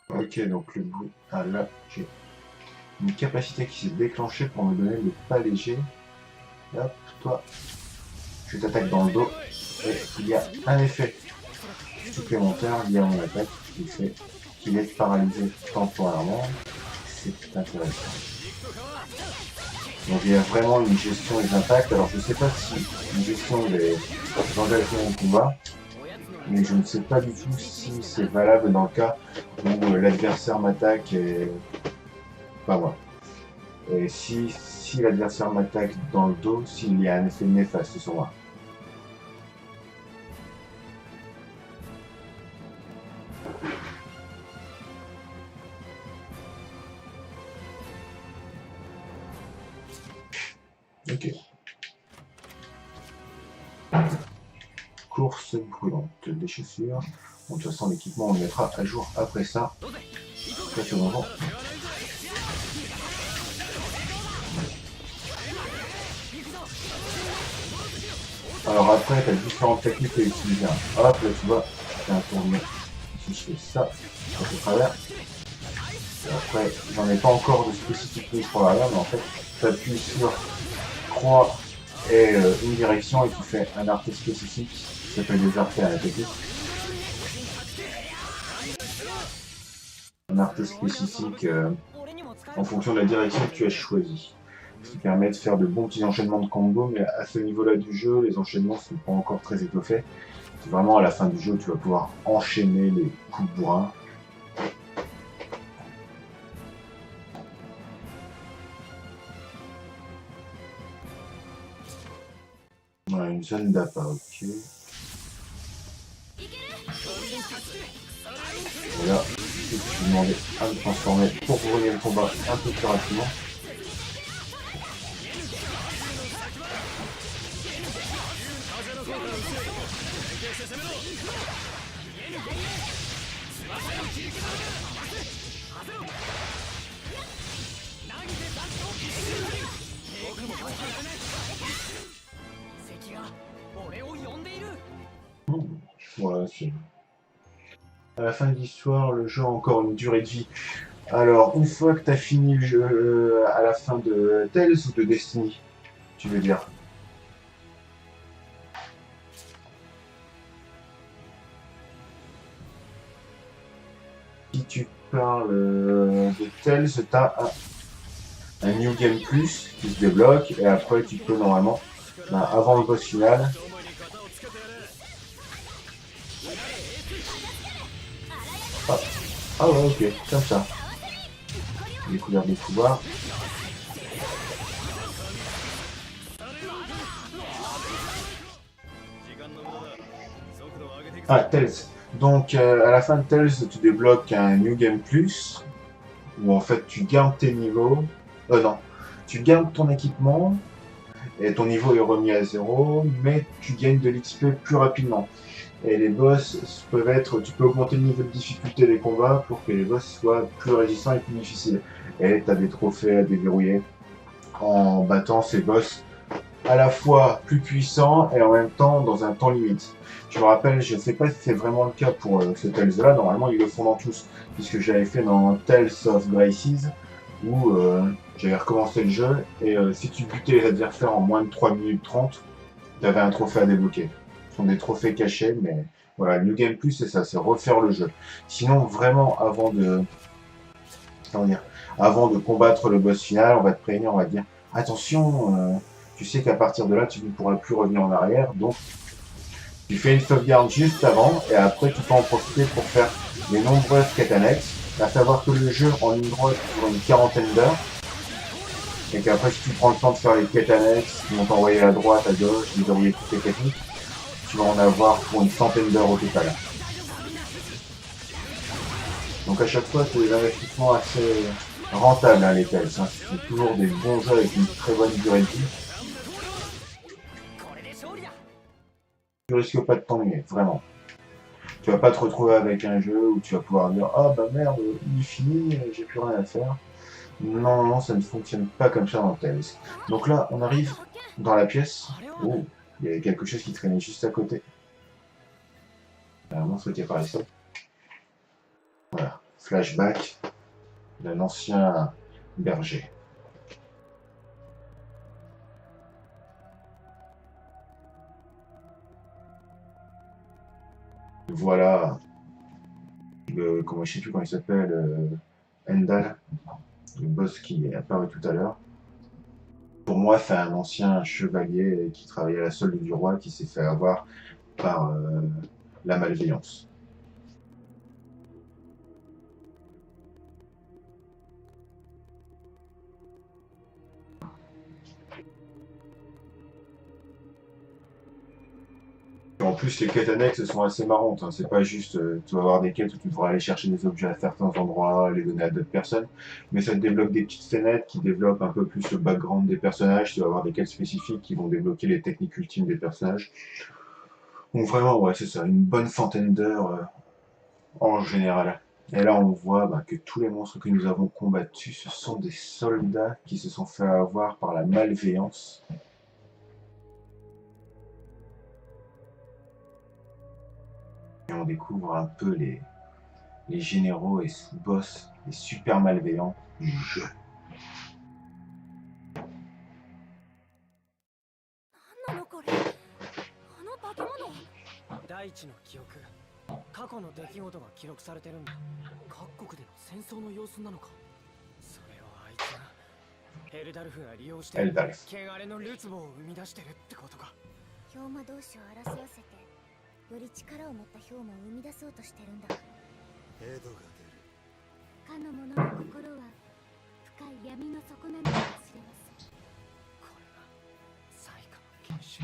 Ok, donc le bruit. Ah là, j'ai une capacité qui s'est déclenchée pour me donner le pas léger. Hop, toi, je t'attaque dans le dos. Et il y a un effet supplémentaire lié à mon attaque qui fait qu'il est paralysé temporairement. C'est intéressant. Donc il y a vraiment une gestion des impacts. Alors je sais pas si une gestion des engagements au combat, mais je ne sais pas du tout si c'est valable dans le cas où l'adversaire m'attaque et pas moi. Et si l'adversaire m'attaque dans le dos, s'il y a un effet néfaste sur moi. Ok. Course brûlante des chaussures. Bon, de toute façon, l'équipement, on le mettra à jour après ça. Très souvent. Alors après, tu as différentes techniques à utiliser. Hop, là tu vois, je fais un tournement. Si je fais ça, je passe au travers. Et après, j'en ai pas encore de spécifique mise pour l'arrière, mais en fait, tu appuies sur croix et une direction et tu fais un arc spécifique qui s'appelle des arcs à la technique. Un arc spécifique en fonction de la direction que tu as choisie. Ce qui permet de faire de bons petits enchaînements de combos, mais à ce niveau-là du jeu, les enchaînements ne sont pas encore très étoffés. C'est vraiment à la fin du jeu où tu vas pouvoir enchaîner les coups de bourrin. Voilà, une zone d'appât, ok. Voilà, je vais demander à me transformer pour gagner le combat un peu plus rapidement. Voilà, c'est... À la fin de l'histoire, le jeu a encore une durée de vie. Alors, une fois que tu as fini le jeu, à la fin de Tales ou de Destiny, tu veux dire? Si tu parles de Tales, tu as un New Game Plus qui se débloque, et après tu peux normalement, avant le boss final, ah ouais, ok, comme ça. Découvert des pouvoirs. Ah, Tales. Donc, à la fin de Tales, tu débloques un New Game Plus, où en fait tu gardes tes niveaux. Non, tu gardes ton équipement, et ton niveau est remis à 0, mais tu gagnes de l'XP plus rapidement. Et les boss peuvent être, tu peux augmenter le niveau de difficulté des combats pour que les boss soient plus résistants et plus difficiles. Et tu as des trophées à déverrouiller en battant ces boss à la fois plus puissants et en même temps dans un temps limite. Je me rappelle, je ne sais pas si c'est vraiment le cas pour ce Tales-là, normalement ils le font dans tous, puisque j'avais fait dans Tales of Graces, où j'avais recommencé le jeu, et si tu butais les adversaires en moins de 3 minutes 30, tu avais un trophée à débloquer. Ce sont des trophées cachés, mais voilà, le New Game Plus, c'est ça, c'est refaire le jeu. Sinon, vraiment, avant de combattre le boss final, on va te prévenir, on va te dire, attention, tu sais qu'à partir de là, tu ne pourras plus revenir en arrière, donc tu fais une sauvegarde juste avant, et après tu peux en profiter pour faire les nombreuses quêtes annexes, à savoir que le jeu en ligne droite dure une quarantaine d'heures, et qu'après si tu prends le temps de faire les quêtes annexes, qui vont t'envoyer à droite, à gauche, déverrouiller toutes les techniques, tu vas en avoir pour une centaine d'heures au total. Donc à chaque fois, c'est des investissements assez rentables, hein, les Tales. Hein. C'est toujours des bons jeux avec une très bonne durée de vie. Tu risques pas de t'ennuyer, vraiment. Tu vas pas te retrouver avec un jeu où tu vas pouvoir dire ah bah merde, il est fini, j'ai plus rien à faire. Non, non, ça ne fonctionne pas comme ça dans Tales. Donc là, on arrive dans la pièce. Oh, il y avait quelque chose qui traînait juste à côté. Un monstre qui apparaissait. Voilà, flashback d'un ancien berger. Voilà, comment, je sais plus comment il s'appelle, Endal, le boss qui est apparu tout à l'heure. Pour moi, c'est un ancien chevalier qui travaillait à la solde du roi qui s'est fait avoir par la malveillance. En plus, les quêtes annexes sont assez marrantes. Hein. C'est pas juste, tu vas avoir des quêtes où tu devras aller chercher des objets à certains endroits, les donner à d'autres personnes, mais ça te débloque des petites scénettes qui développent un peu plus le background des personnages. Tu vas avoir des quêtes spécifiques qui vont débloquer les techniques ultimes des personnages. Donc vraiment, ouais, c'est ça, une bonne centaine d'heures en général. Et là, on voit que tous les monstres que nous avons combattus, ce sont des soldats qui se sont fait avoir par la malveillance. Et on découvre un peu les généraux et sous-boss, les super malveillants du jeu. 何なのこれ、あの化け物。大地の記憶、過去の出来事が記録されてるんだ。各国での戦争の様子なのか。それをあいつがヘルダルフが利用してエルダルフ。汚れのるつぼを生み出してるってことか。氷魔同士を争わせて、より力を持った氷魔を生み出そうとしてるんだ。ヘドがかの者の心は深い闇の底なのかもしれません。これが最下の研修。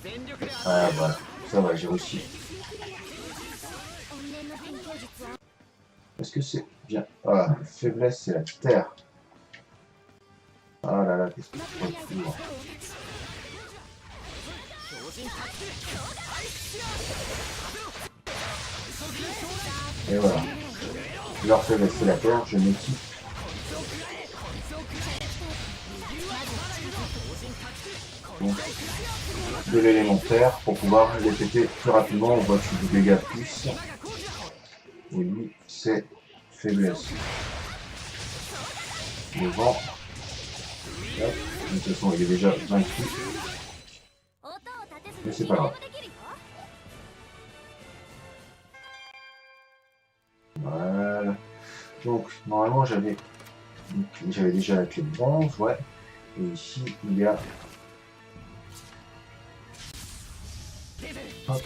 全力で Ah voilà, ça va, j'ai réussi. 怨念の天気術は Est-ce que c'est bien? Ah, faiblesse, c'est la terre. Ah là là, qu'est-ce que c'est lourd. 強靭タッチ。 Et voilà. Leur faiblesse, c'est la terre, je m'équipe. Donc, de l'élémentaire pour pouvoir les péter plus rapidement. On voit que du dégâts plus. Et lui, c'est faiblesse. Le vent. Hop. De toute façon, il est déjà vaincu. Mais c'est pas grave. Voilà. Donc, normalement, j'avais déjà la clé de bronze, ouais. Et ici, il y a... Hop.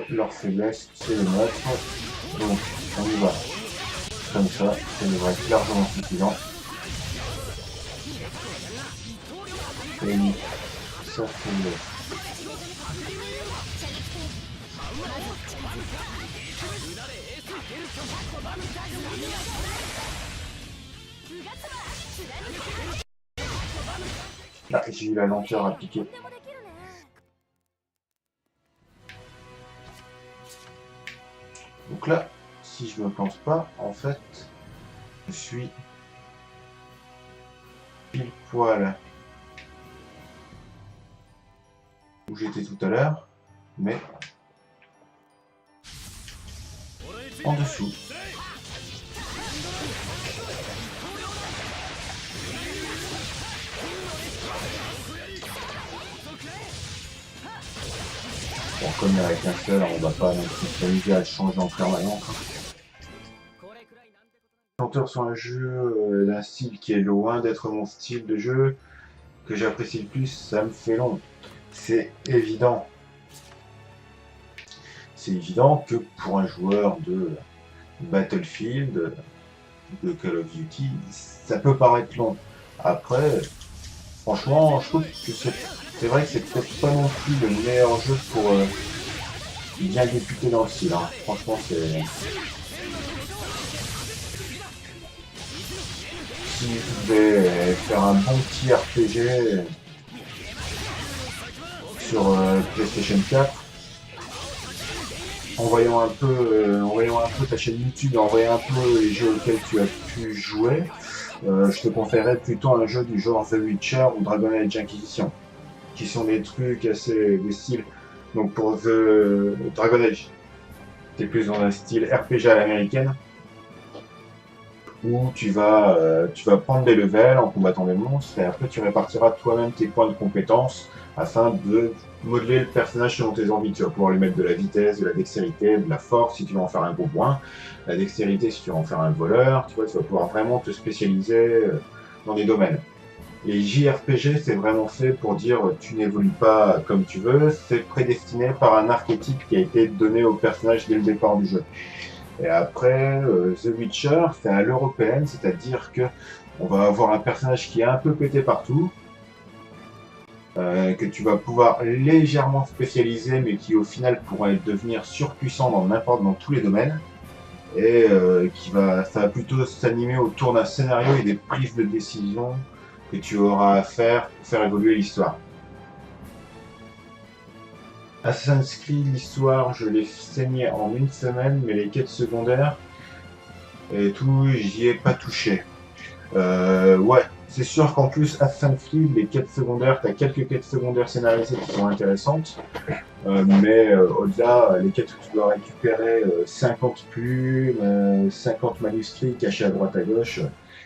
Leur faiblesse, c'est le nôtre. Donc, on y va. Comme ça devrait être largement suffisant. Et ça faiblesse. Là, j'ai eu la lenteur appliquée. Donc là, si je me plante pas, en fait, je suis pile poil où j'étais tout à l'heure, mais en dessous. Bon, comme il y en a qu'un seul, on va pas non plus s'amuser à le changer en permanence. Chanteurs sont un jeu d'un style qui est loin d'être mon style de jeu que j'apprécie le plus, ça me fait long. C'est évident. C'est évident que pour un joueur de Battlefield, de Call of Duty, ça peut paraître long. Après, franchement, je trouve que c'est vrai que c'est peut-être pas non plus le meilleur jeu pour bien débuter dans le style. Hein. Franchement, c'est... Si vous devez faire un bon petit RPG sur PlayStation 4, en voyant un peu ta chaîne YouTube, en voyant un peu les jeux auxquels tu as pu jouer, je te conseillerais plutôt un jeu du genre The Witcher ou Dragon Age Inquisition, qui sont des trucs assez des styles. Donc pour The Dragon Age, t'es plus dans un style RPG à l'américaine, où tu vas prendre des levels en combattant des monstres, et après tu répartiras toi-même tes points de compétences afin de modeler le personnage selon tes envies. Tu vas pouvoir lui mettre de la vitesse, de la dextérité, de la force si tu veux en faire un gros point, la dextérité si tu veux en faire un voleur, tu vas pouvoir vraiment te spécialiser dans des domaines. Les JRPG, c'est vraiment fait pour dire tu n'évolues pas comme tu veux, c'est prédestiné par un archétype qui a été donné au personnage dès le départ du jeu. Et après, The Witcher, c'est à l'européenne, c'est-à-dire que on va avoir un personnage qui est un peu pété partout, que tu vas pouvoir légèrement spécialiser, mais qui au final pourrait devenir surpuissant dans tous les domaines, et ça va plutôt s'animer autour d'un scénario et des prises de décision que tu auras à faire pour faire évoluer l'histoire. Assassin's Creed, l'histoire, je l'ai saigné en une semaine, mais les quêtes secondaires et tout, j'y ai pas touché. Ouais, C'est sûr qu'en plus, Assassin's Creed, les quêtes secondaires, tu as quelques quêtes secondaires scénarisées qui sont intéressantes, mais au-delà, les quêtes où tu dois récupérer 50 plumes, 50 manuscrits cachés à droite à gauche,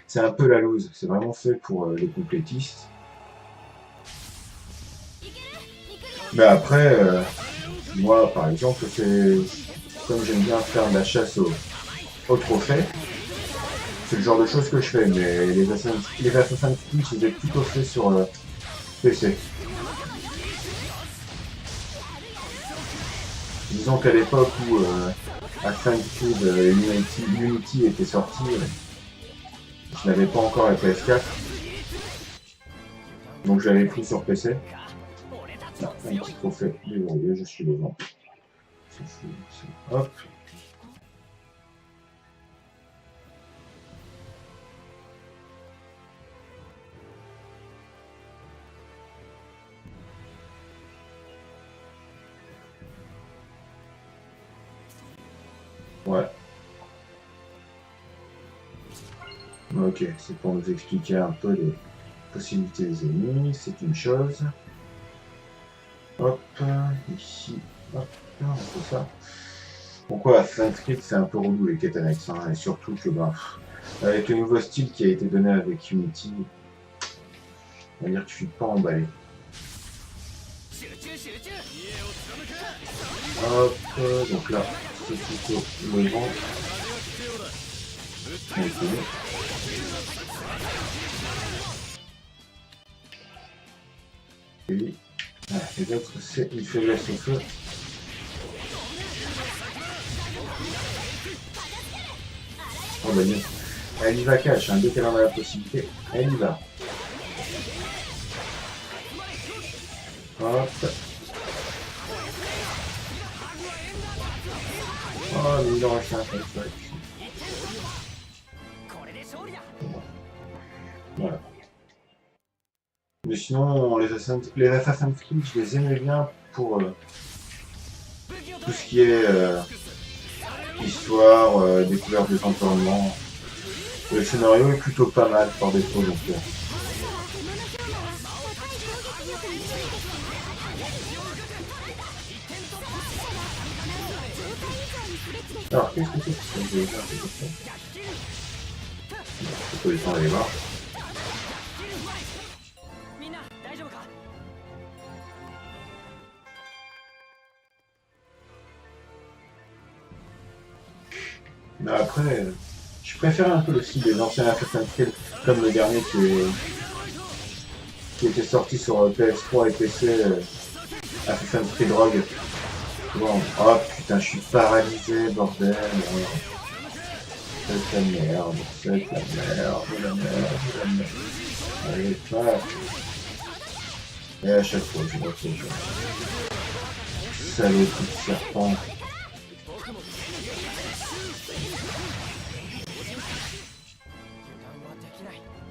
c'est un peu la loose. C'est vraiment fait pour les complétistes. Mais après, moi par exemple, c'est comme j'aime bien faire de la chasse au trophée, c'est le genre de choses que je fais, mais les Assassin's Creed, je les ai plutôt fait sur PC. Disons qu'à l'époque où Assassin's Creed Unity était sorti, je n'avais pas encore la PS4, donc je l'avais pris sur PC. Ah, un petit trophée déverrouillé, je suis devant. Hop. Ouais. Ok, c'est pour nous expliquer un peu les possibilités des ennemis, c'est une chose. Hop, ici, hop, on fait ça. Pourquoi Assassin's Creed c'est un peu relou les quêtes annexes, hein, et surtout que bah, avec le nouveau style qui a été donné avec Unity, on va dire que je suis pas emballé. Hop, donc là, c'est plutôt le vent. Et les autres, c'est une faiblesse au feu. Oh bah bien. Elle y va cash, hein, dès qu'elle en a la possibilité, elle y va. Hop. Oh, mais il en reste un comme ça. Voilà. Mais sinon, les Assassin's Creed, je les aimais bien pour tout ce qui est histoire, découverte des environnements. Le scénario est plutôt pas mal par défaut, donc. Alors, qu'est-ce que c'est que ça? Je vais faire quelque chose. C'est pas le temps d'aller voir. Mais après, je préfère un peu le style des anciens Assassin's Creed, comme le dernier qui était sorti sur PS3 et PC, Assassin's Creed Rogue. Bon, oh putain, je suis paralysé, bordel. C'est la merde, c'est la merde, la merde. Allez, passe. Et à chaque fois, je retrouve. Saloperie de serpent.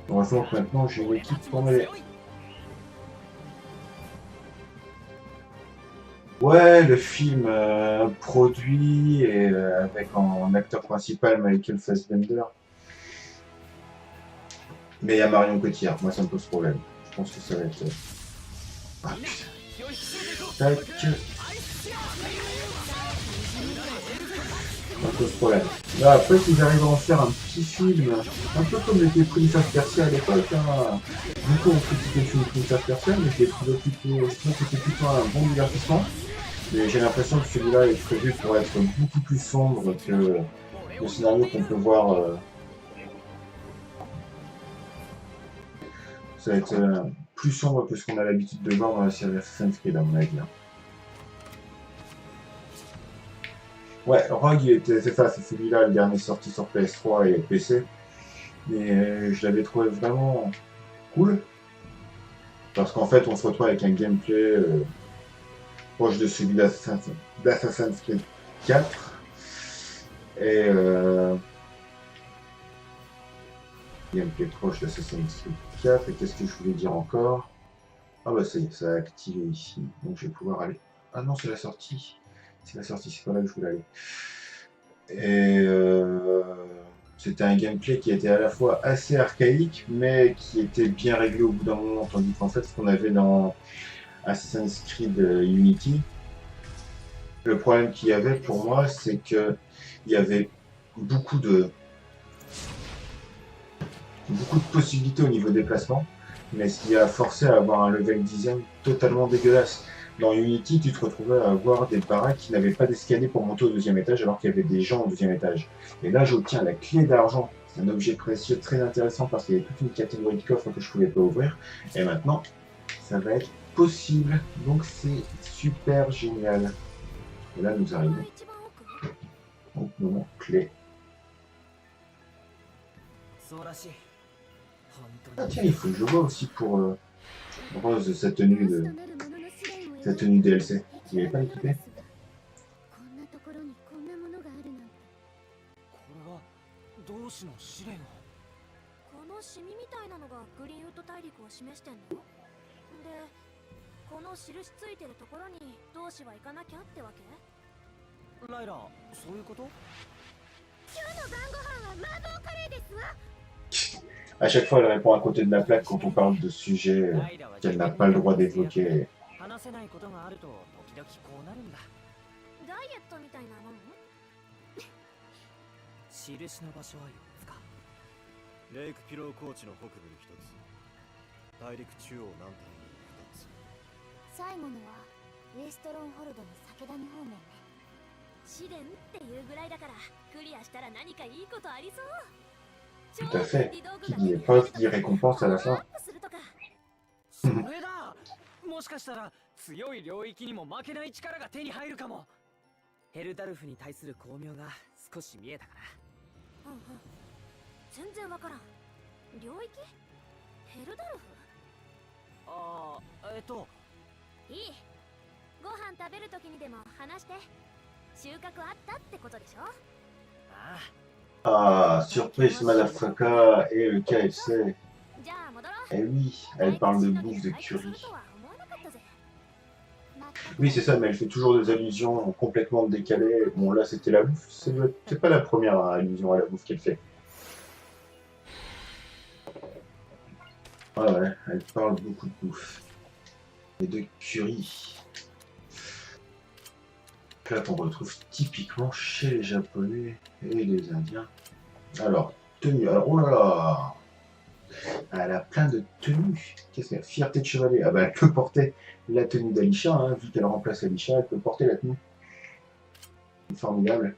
Heureusement que maintenant j'ai une équipe pour m'aider. Ouais, le film produit et avec en acteur principal Michael Fassbender. Mais il y a Marion Cotillard, moi ça me pose problème. Je pense que ça va être. Ah putain. Tac. Ça me pose problème. Là, après, s'ils arrivent à en faire un petit film, un peu comme l'était Prince of Persia à l'époque, hein. Du coup, on critiquait le film Prince of Persia, mais je l'ai trouvé plutôt. Je trouve que c'était plutôt un bon divertissement. Mais j'ai l'impression que celui-là est prévu pour être beaucoup plus sombre que le scénario qu'on peut voir. Ça va être plus sombre que ce qu'on a l'habitude de voir dans la série Assassin's Creed, à mon avis. Ouais, Rogue, c'est ça, c'est celui-là, le dernier sorti sur PS3 et PC. Mais je l'avais trouvé vraiment cool. Parce qu'en fait, on se retrouve avec un gameplay proche de celui d'Assassin's Creed 4. Et gameplay proche d'Assassin's Creed 4. Et qu'est-ce que je voulais dire encore? Ah bah ça y est, ça a activé ici. Donc je vais pouvoir aller. Ah non, c'est la sortie. C'est la sortie, c'est pas là que je voulais aller. Et c'était un gameplay qui était à la fois assez archaïque, mais qui était bien réglé au bout d'un moment, tandis qu'en fait, ce qu'on avait dans Assassin's Creed Unity, le problème qu'il y avait pour moi, c'est que il y avait beaucoup de, beaucoup de possibilités au niveau déplacement, mais ce qui a forcé à avoir un level design totalement dégueulasse. Dans Unity, tu te retrouvais à avoir des baraques qui n'avaient pas d'escalier pour monter au deuxième étage, alors qu'il y avait des gens au deuxième étage. Et là, j'obtiens la clé d'argent. C'est un objet précieux très intéressant parce qu'il y a toute une catégorie de coffres que je ne pouvais pas ouvrir. Et maintenant, ça va être possible. Donc c'est super génial. Et là, nous arrivons 一番奥 au moment clé. そうらしい。本 Ah 当に tiens, il faut que je vois aussi pour Rose sa tenue, と de, なるものの試練を sa tenue DLC. Il n'est pas équipé? こんなところにこんなものがあるなんて。これは同志の試練を。このシミみたいなのがグリーンウッド大陸を示してんので、この印ついてるところに同志は行かなきゃってわけ？ライラ、そういうこと？今日の晩ご飯は麻婆カレーですわ。 À chaque fois, elle répond à côté de la plaque quand on parle de sujets qu'elle n'a pas le droit d'évoquer. 話せないことがあると時々こうなるんだ。ダイエットみたいなもの？印の場所は4つか。レイクピロー高地の北部に1つ、大陸中央南端に2つ。最後のはウエストロンホルドの酒谷方面ね。試練っていうぐらいだからクリアしたら何かいいことありそう。 Tout à fait. Qui dit épreuve dit récompense à la fin. それだ。もしかしたら強い領域にも負けない力が手に入るかも。ヘルダルフに対する巧妙が少し見えたかな。うんうん。全然わからん。領域？ヘルダルフ？ああ、いい。ご飯食べるときにでも話して。収穫あったってことでしょ？ああ。 Ah, surprise Madafaka et le KFC. じゃあ戻ろう。 Eh oui, elle parle de bouffe de curry. Oui, c'est ça, mais elle fait toujours des allusions complètement décalées. Bon, là, c'était la bouffe. C'est pas la première allusion à la bouffe qu'elle fait. Ah ouais, elle parle beaucoup de bouffe. Et de curry. Là, on retrouve typiquement chez les Japonais et les Indiens. Alors, tenue. Alors, oh là là! Elle a plein de tenues. Qu'est-ce qu'elle a? Fierté de chevalier. Ah bah, elle peut porter la tenue d'Alisha, hein, vu qu'elle remplace Alisha, elle peut porter la tenue. Formidable.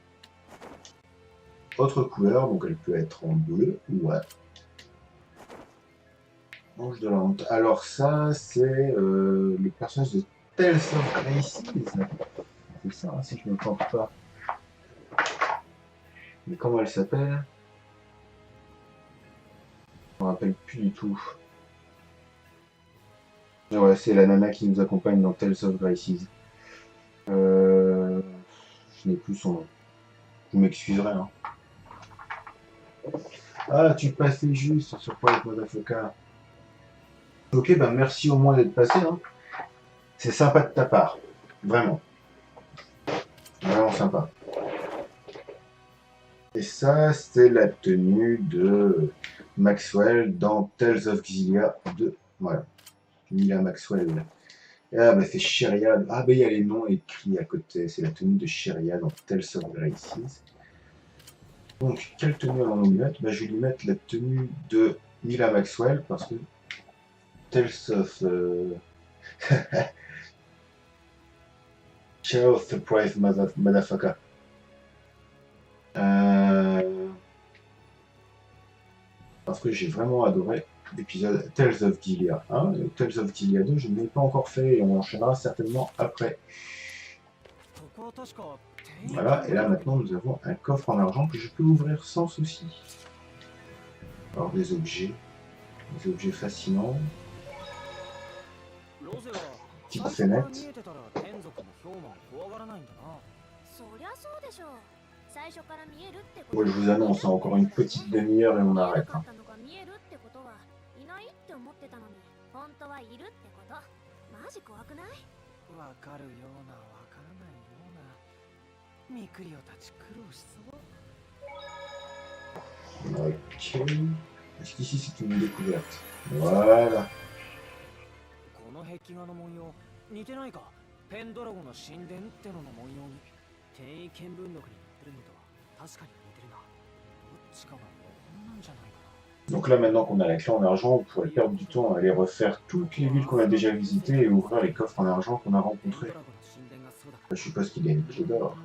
Autre couleur, donc elle peut être en bleu ou ouais. Ange de la honte. Alors ça, c'est le personnage de Tales of Graces. C'est ça, hein, si je ne me trompe pas. Mais comment elle s'appelle? Je me rappelle plus du tout. Ouais, c'est la nana qui nous accompagne dans Tales of Graces. Je n'ai plus son nom. Vous m'excuserez. Hein. Ah, tu passais juste sur Point Motherfucker. Ok, bah merci au moins d'être passé. Hein. C'est sympa de ta part. Vraiment. Vraiment sympa. Et ça, c'est la tenue de Maxwell dans Tales of Xillia 2. Voilà. Mila Maxwell. Et ah, bah c'est Sheria. Ah, bah il y a les noms écrits à côté. C'est la tenue de Sheria dans Tales of Graces. Donc, quelle tenue allons-nous lui mettre? Bah, je vais lui mettre la tenue de Mila Maxwell parce que Tales of. Shadow of Surprise Motherfucker. Parce que j'ai vraiment adoré l'épisode Tales of Xillia 1 et Tales of Xillia 2, je ne l'ai pas encore fait et on enchaînera certainement après. Voilà, et là maintenant nous avons un coffre en argent que je peux ouvrir sans souci. Alors des objets fascinants. Petite scénette. Moi je vous annonce, hein, encore une petite demi-heure et on arrête. Hein. Ok. Est-ce qu'ici c'est une découverte? Voilà. この壁画の文様似てないか。ペンドラゴンの神殿ってのの文様に転移見聞録に載ってるのとは確かに似てるな。どっちかが本なんじゃないかな。 Donc là, maintenant qu'on a la clé en argent, on pourrait perdre du temps à aller refaire toutes les villes qu'on a déjà visitées et ouvrir les coffres en argent qu'on a rencontrés. Je suppose qu'il y a une clé d'or.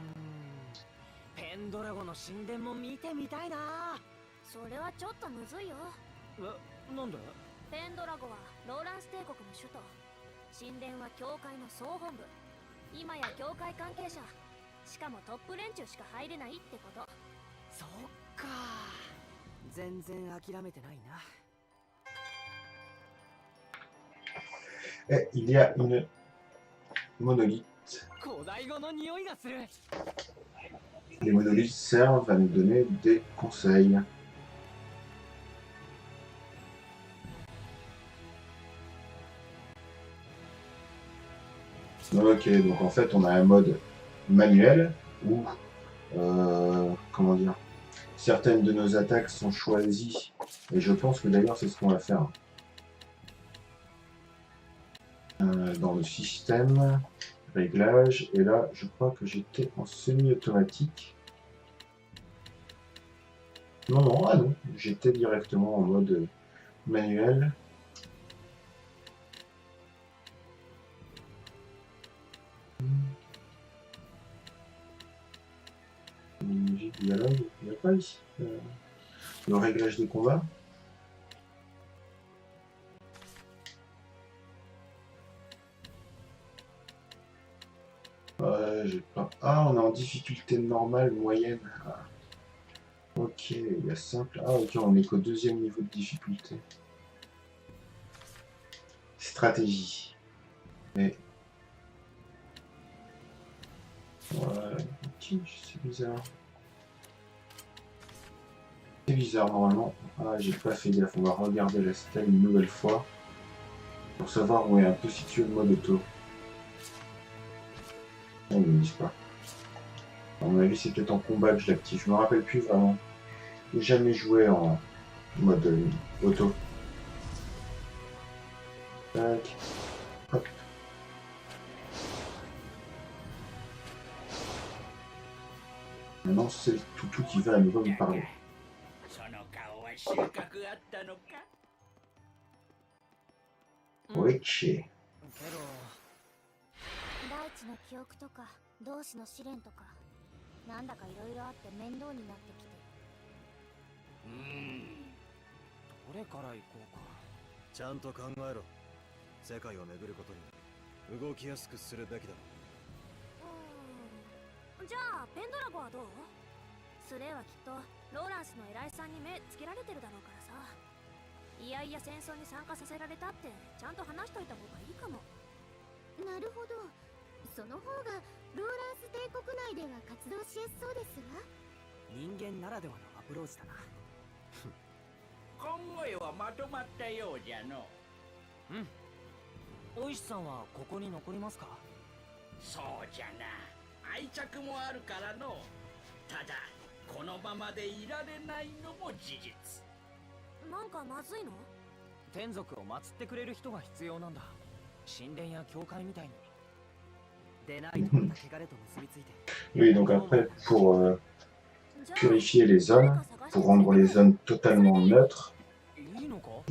ペンドラゴンの神殿も見てみたいな。それはちょっとむずいよ。なんで？ペンドラゴはローランス帝国の首都、神殿は教会の総本部。今や教会関係者、しかもトップ連中しか入れないってこと。そっか。全然諦めてないな。Et il y a une monolithe. 古代語の匂いがする。 Les monolithes servent à nous donner des conseils. Ok, donc en fait on a un mode manuel où, comment dire, certaines de nos attaques sont choisies. Et je pense que d'ailleurs c'est ce qu'on va faire. Dans le système, réglage, et là je crois que j'étais en semi-automatique. Non, non, ah non, j'étais directement en mode manuel. Dialogue, il n'y a pas ici le réglage des combats. J'ai pas. Ah, on est en difficulté normale, moyenne. Ah. Ok, il y a simple. Ah, ok, on est qu'au deuxième niveau de difficulté. Stratégie. Mais. Voilà, ok, c'est bizarre. C'est bizarre normalement. Ah, j'ai pas fait gaffe. On va regarder la stèle une nouvelle fois pour savoir où est un peu situé le mode auto. On ne me dit pas. À mon avis, c'est peut-être en combat que je l'active. Je me rappelle plus vraiment. J'ai jamais joué en mode auto. Tac. Hop. Maintenant, c'est le toutou qui va à nouveau me parler. 収穫あったのか。Ok. けど大地の記憶とか同志の試練とかなんだかいろいろあって面倒になってきて。どれから行こうか。ちゃんと考えろ。世界を巡ることに動きやすくするべきだ。じゃあペンドラゴはどう？スレイはきっとローランスの偉いさんに目つけられてるだろうからさ。いやいや戦争に参加させられたってちゃんと話しといた方がいいかも。なるほど。その方がローランス帝国内では活動しやすそうですわ。人間ならではのアプローチだな。今後はまとまったようじゃの。お石さんはここに残りますか？そうじゃな。愛着もあるからの。ただこのままでいられないのも事実。なんかまずいの？天族を祀ってくれる人が必要なんだ。神殿や教会みたいに。でないとまた汚れと結びついて。Oui, donc après, pour purifier les zones, pour rendre les zones totalement neutres,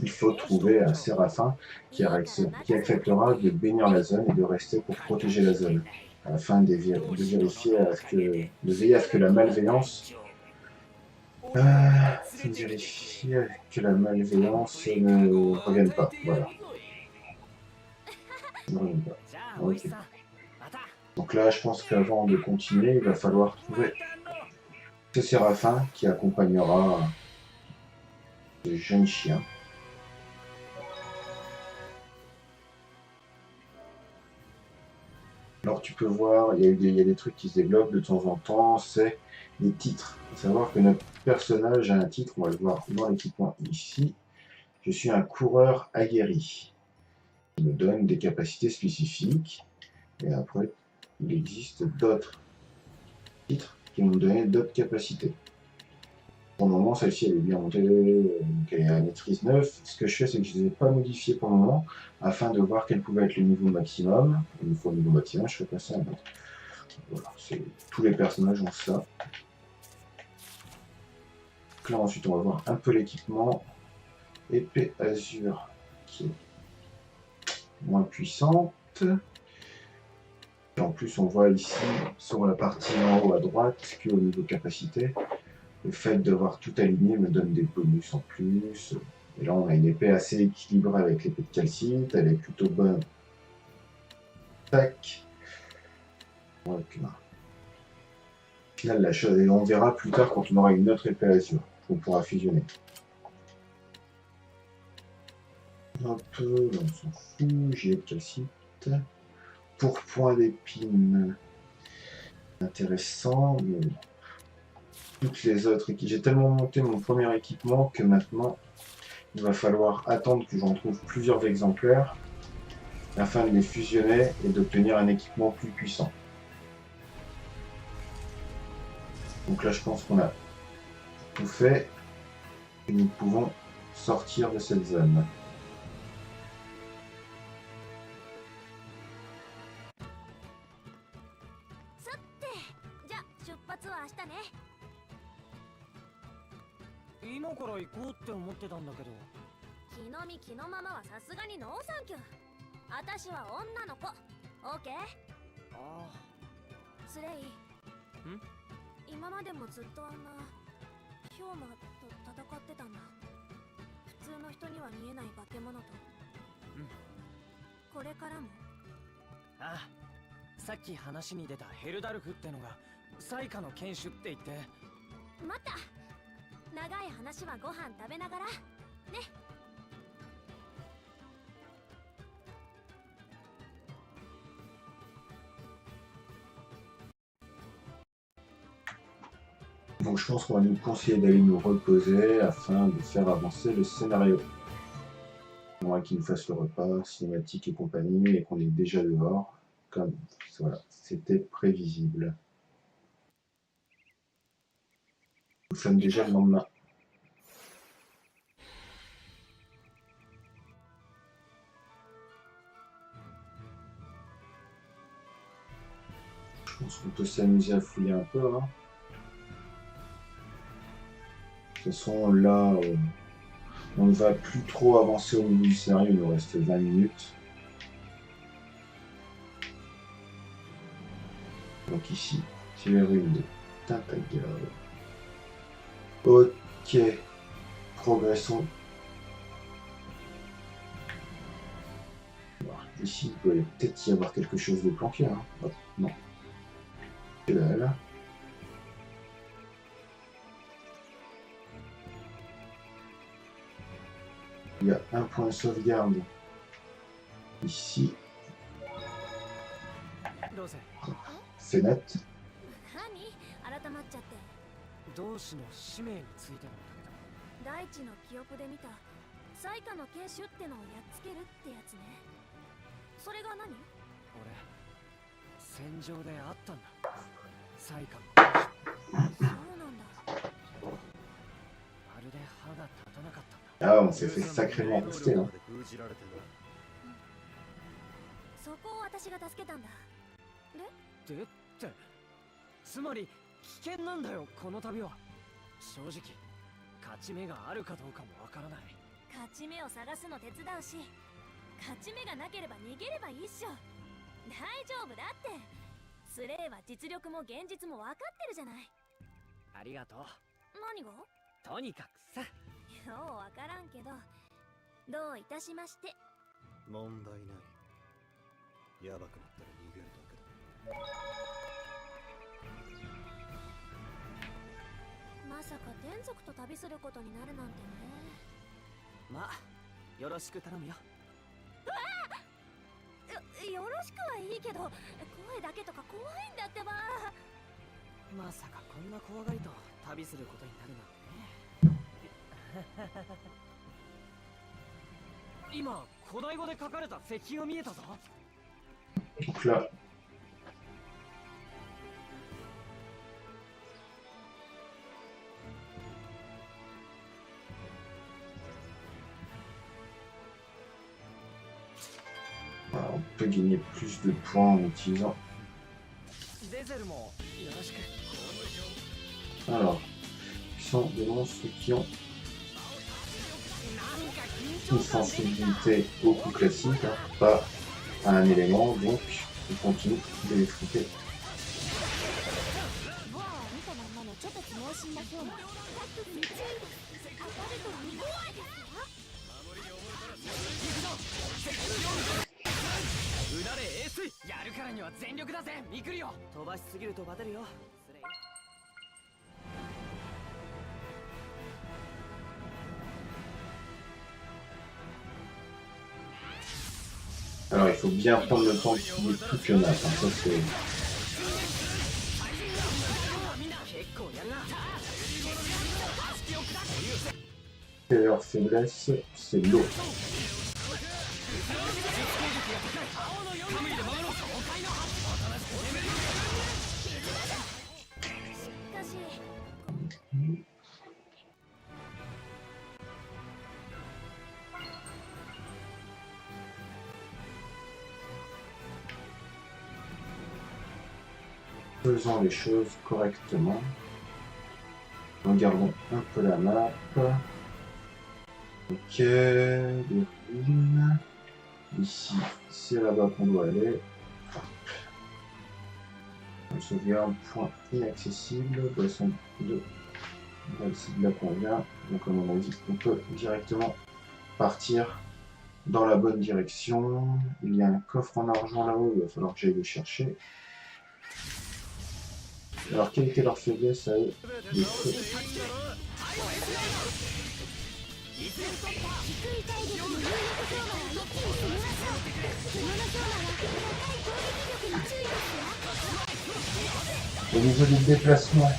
il faut trouver un séraphin qui acceptera de bénir la zone et de rester pour protéger la zone, afin de vérifier à ce que, de veiller à ce que la malveillance ne revienne pas. Voilà. Ne revienne pas. Ok. Donc là, je pense qu'avant de continuer, il va falloir trouver ce séraphin qui accompagnera le jeune chien. Alors tu peux voir, il y a des trucs qui se débloquent de temps en temps, c'est les titres. Il faut savoir que notre personnage a un titre, on va le voir dans l'équipement ici. Je suis un coureur aguerri, qui me donne des capacités spécifiques. Et après, il existe d'autres titres qui vont me donner d'autres capacités. pour le moment, celle-ci, elle est bien montée, donc elle est à maîtrise 9. Ce que je fais, c'est que je ne les ai pas modifiées pour le moment, afin de voir quel pouvait être le niveau maximum. Une fois le niveau maximum, je serais passé à 9. Voilà, tous les personnages ont ça. Donc là, ensuite, on va voir un peu l'équipement. Épée azur, qui est moins puissante. Et en plus, on voit ici, sur la partie en haut à droite, qu'au niveau capacité, le fait d'avoir tout aligné me donne des bonus en plus. Et là, on a une épée assez équilibrée avec l'épée de calcite. Elle est plutôt bonne. Tac. Donc, là. Au final, la chose, et on verra plus tard quand on aura une autre épée azur qu'on pourra fusionner. Hop, là, on s'en fout. Gilet de calcite. Pourpoint d'épine. Intéressant, mais toutes les autres équipes. J'ai tellement monté mon premier équipement que maintenant, il va falloir attendre que j'en trouve plusieurs exemplaires afin de les fusionner et d'obtenir un équipement plus puissant. Donc là, je pense qu'on a tout fait et nous pouvons sortir de cette zone.ああ、さっき話に出たヘルダルフってのがサイカの剣手って言って。待った。長い話はご飯食べながらね。Donc je pense qu'on va nous conseiller d'aller nous reposer afin de faire avancer le scénario. À moins qu'il nous fasse le repas, cinématique et compagnie, et qu'on est déjà dehors. Comme voilà, c'était prévisible. Nous sommes déjà le lendemain. Je pense qu'on peut s'amuser à fouiller un peu. Hein. De toute façon, là, on ne va plus trop avancer au niveau du scénario, il nous reste 20 minutes. Donc ici, j'ai les ruines de Tintagel. Ok, progressons. Alors, ici, il peut peut-être y avoir quelque chose de planqué. Hein. Hop, non. Que dalle. Il y a un point de sauvegarde ici. C'est net. 同志の使命についてなんだけど。大地の記憶で見たサイカの剣手ってのをやっつけるってやつね。それが何？俺戦場で会ったんだ。サイカの。そうなんだ。まるで歯が立たなかったんだ。 Ah, on s'est fait sacrément booster. Hein. そこを私が助けたんだ。でって、つまり危険なんだよこの旅は。正直勝ち目があるかどうかもわからない。勝ち目を探すの手伝うし、勝ち目がなければ逃げればいいっしょ。大丈夫だって。スレイは実力も現実も分かってるじゃない。ありがとう。何が？とにかくさ。ようわからんけど、どういたしまして。問題ない。やばくなったら逃げるだけだ。まさか天族と旅することになるなんてね。まあ、よろしく頼むよ。うわあ！よろしくはいいけど、声だけとか怖いんだってば。まさかこんな怖がりと旅することになるなんて。 今、古代語で書かれた石碑が見えたぞ。Donc là, peut gagner plus de points en utilisant. デゼルもよろしく。 Alors, ce sont des monstres qui ont une sensibilité au coup classique, hein, pas à un élément, donc on continue de les friter. ボアを見たまんまのちょっと猛進な今日もめっちゃいいです当たると見怖いですようなれエースやるからには全力だぜミクリオ飛ばしすぎるとバテるよスレイ Alors il faut bien prendre le temps de plier toute le map, hein, ça c'est... 結構やるな Et leur faiblesse, c'est l'eau. しかし Faisons les choses correctement. Regardons un peu la map. Ok, les ruines. Ici, c'est là-bas qu'on doit aller. On sauvegarde, point inaccessible, boisson de c'est de là qu'on vient. Donc comme on a dit, on peut directement partir dans la bonne direction. Il y a un coffre en argent là-haut, il va falloir que j'aille le chercher. Alors, quelle était leur faiblesse à eux? Les feux. 低い体力の有力強馬は一気に攻めましょう物の強馬は高い攻撃力に注意ですよ Au niveau du déplacement,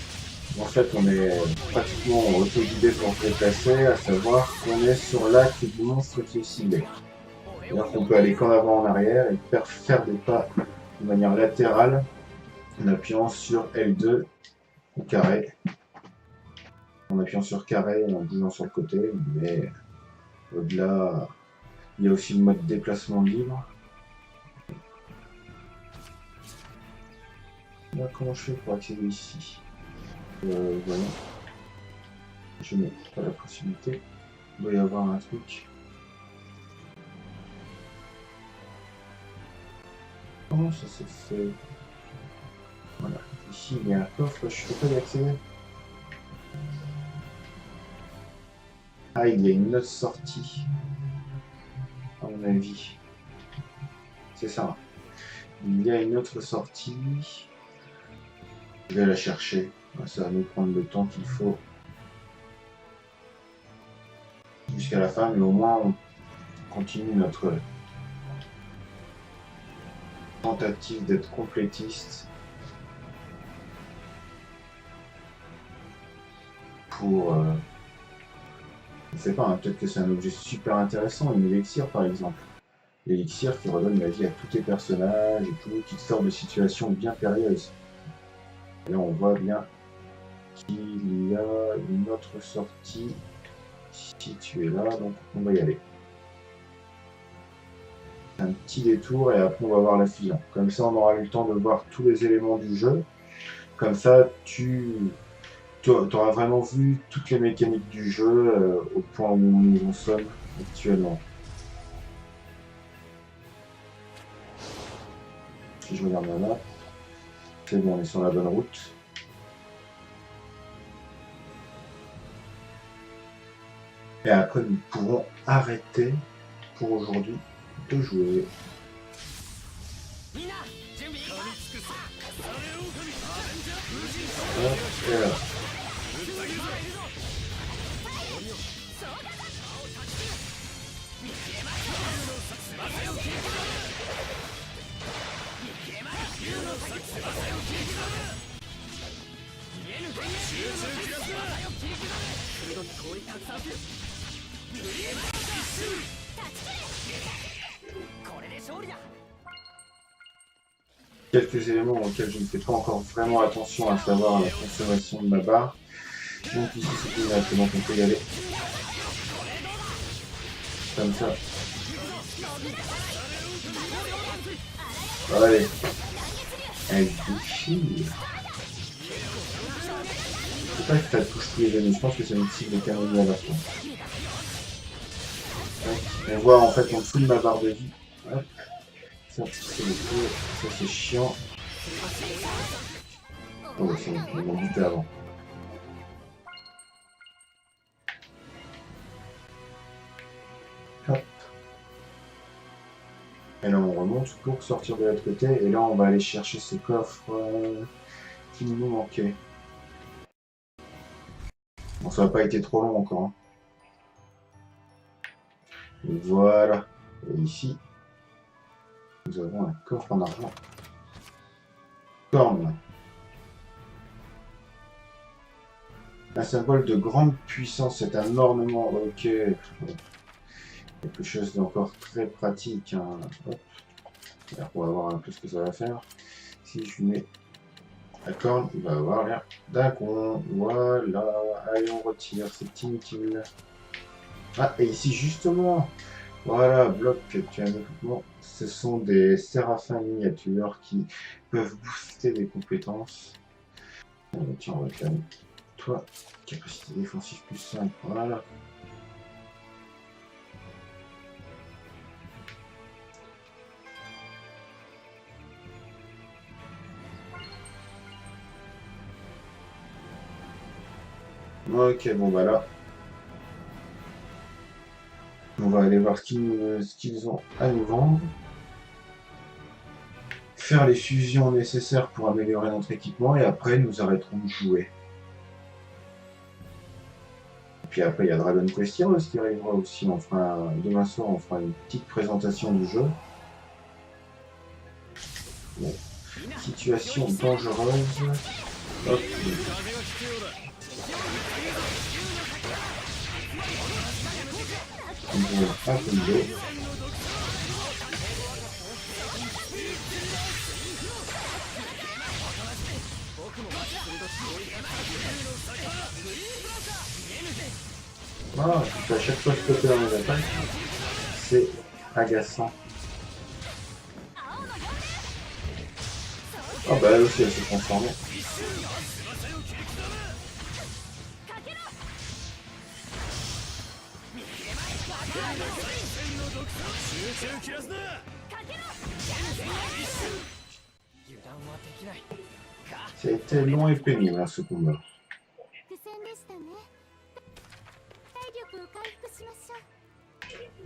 en fait, on est pratiquement autoguidé pour se déplacer, à savoir qu'on est sur l'axe du monstre qui est ciblé. C'est-à-dire qu'on peut aller qu'en avant, en arrière et faire des pas de manière latérale en appuyant sur L2 ou carré. En appuyant sur carré et en bougeant sur le côté, mais au-delà, il y a aussi le mode déplacement libre. Là, comment je fais pour accéder ici? Voilà. Je n'ai pas la possibilité. Il doit y avoir un truc. Comment ça s'est fait? Voilà. Ici, il y a un coffre, je ne peux pas y accéder. Ah, il y a une autre sortie. À mon avis. C'est ça. Il y a une autre sortie. Je vais la chercher. Ça va nous prendre le temps qu'il faut jusqu'à la fin, mais au moins on continue notre tentative d'être complétiste pour... je sais pas, hein, peut-être que c'est un objet super intéressant, une élixir par exemple. L'élixir qui redonne la vie à tous tes personnages et tout, qui te sort de situations bien périlleuses. Et là on voit bien qu'il y a une autre sortie située là, donc on va y aller. Un petit détour et après on va voir la fusion. Comme ça on aura eu le temps de voir tous les éléments du jeu. Comme ça tu auras vraiment vu toutes les mécaniques du jeu au point où nous en sommes actuellement. Si je regarde ma map, c'est bon, on est sur la bonne route. Et après, nous pourrons arrêter pour aujourd'hui de jouer. Hop, et là. Quelques éléments auxquels je ne fais pas encore vraiment attention, à savoir la consommation de ma barre. Donc ici c'est direct, donc on peut y aller. Comme ça. Allez. Elle déchire. Je sais pas si ça touche tous les ennemis. Je pense que c'est une cible de canonnier à la fin. On voit en fait en dessous de ma barre de vie. Hop. Ça c'est le feu. Ça c'est chiant. Oh c'est bon, ils m'ont buté avant. Hop. Et là on remonte pour sortir de l'autre côté. Et là on va aller chercher ce coffre qui nous manquait. Bon ça n'a pas été trop long encore. Hein. Et voilà. Et ici, nous avons un coffre en argent. Corne. Un symbole de grande puissance, c'est un ornement. Ok. Quelque chose d'encore très pratique. Hein. Hop. Alors, on va voir un peu ce que ça va faire. Si je lui mets la corne, il va avoir l'air d'un con. Voilà. Allez, on retire. C'est inutile. Ah, et ici, justement. Voilà, bloc que tu as équipement. Ce sont des séraphins miniatures qui peuvent booster des compétences. Tiens, on va te la mettre. Toi, capacité défensive plus 5. Voilà. Ok, bon bah là. On va aller voir ce qu'ils ont à nous vendre. Faire les fusions nécessaires pour améliorer notre équipement et après nous arrêterons de jouer. Et puis après il y a Dragon Quest Heroes qui arrivera aussi. On fera demain soir on fera une petite présentation du jeu. Bon. Situation dangereuse. Hop. Un peu d'eau. Ah, à chaque fois que je peux dans mes attaques, c'est agaçant. Ah bah elle aussi elle s'est transformée. C'était long et pénible hein, ce combat.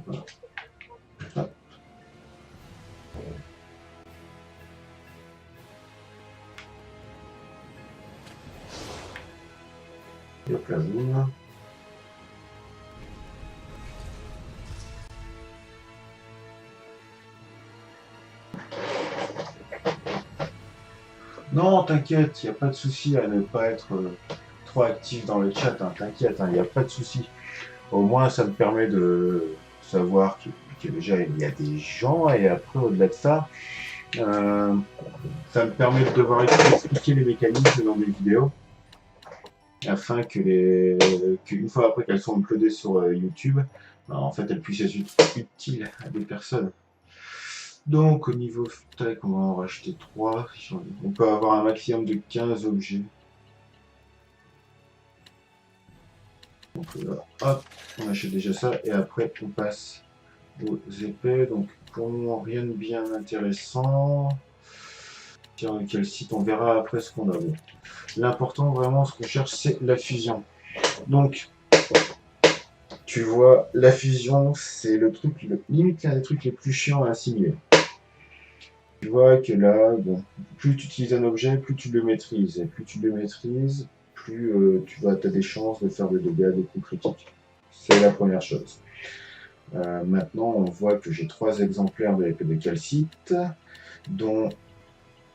Voilà. Hop. Et hop la boum. Non, t'inquiète, il n'y a pas de souci à ne pas être trop actif dans le chat, hein, t'inquiète, il n'y a pas de souci. Au moins, ça me permet de savoir que déjà il y a des gens, et après, au-delà de ça, ça me permet de devoir expliquer les mécanismes dans des vidéos, afin qu'une fois après qu'elles sont uploadées sur YouTube, en fait, elles puissent être utiles à des personnes. Donc au niveau taille, on va en racheter 3. On peut avoir un maximum de 15 objets. Donc là, hop, on achète déjà ça. Et après, on passe aux épées. Donc pour le moment, rien de bien intéressant. Tiens, quel site, on verra après ce qu'on a. Bon. L'important, vraiment, ce qu'on cherche, c'est la fusion. Donc, tu vois, la fusion, c'est le truc, limite, l'un des trucs les plus chiants à assimiler. Tu vois que là, bon, plus tu utilises un objet, plus tu le maîtrises. Et plus tu le maîtrises, plus tu as des chances de faire des dégâts, des coups critiques. C'est la première chose. Maintenant, on voit que j'ai 3 exemplaires de l'épée de calcite, dont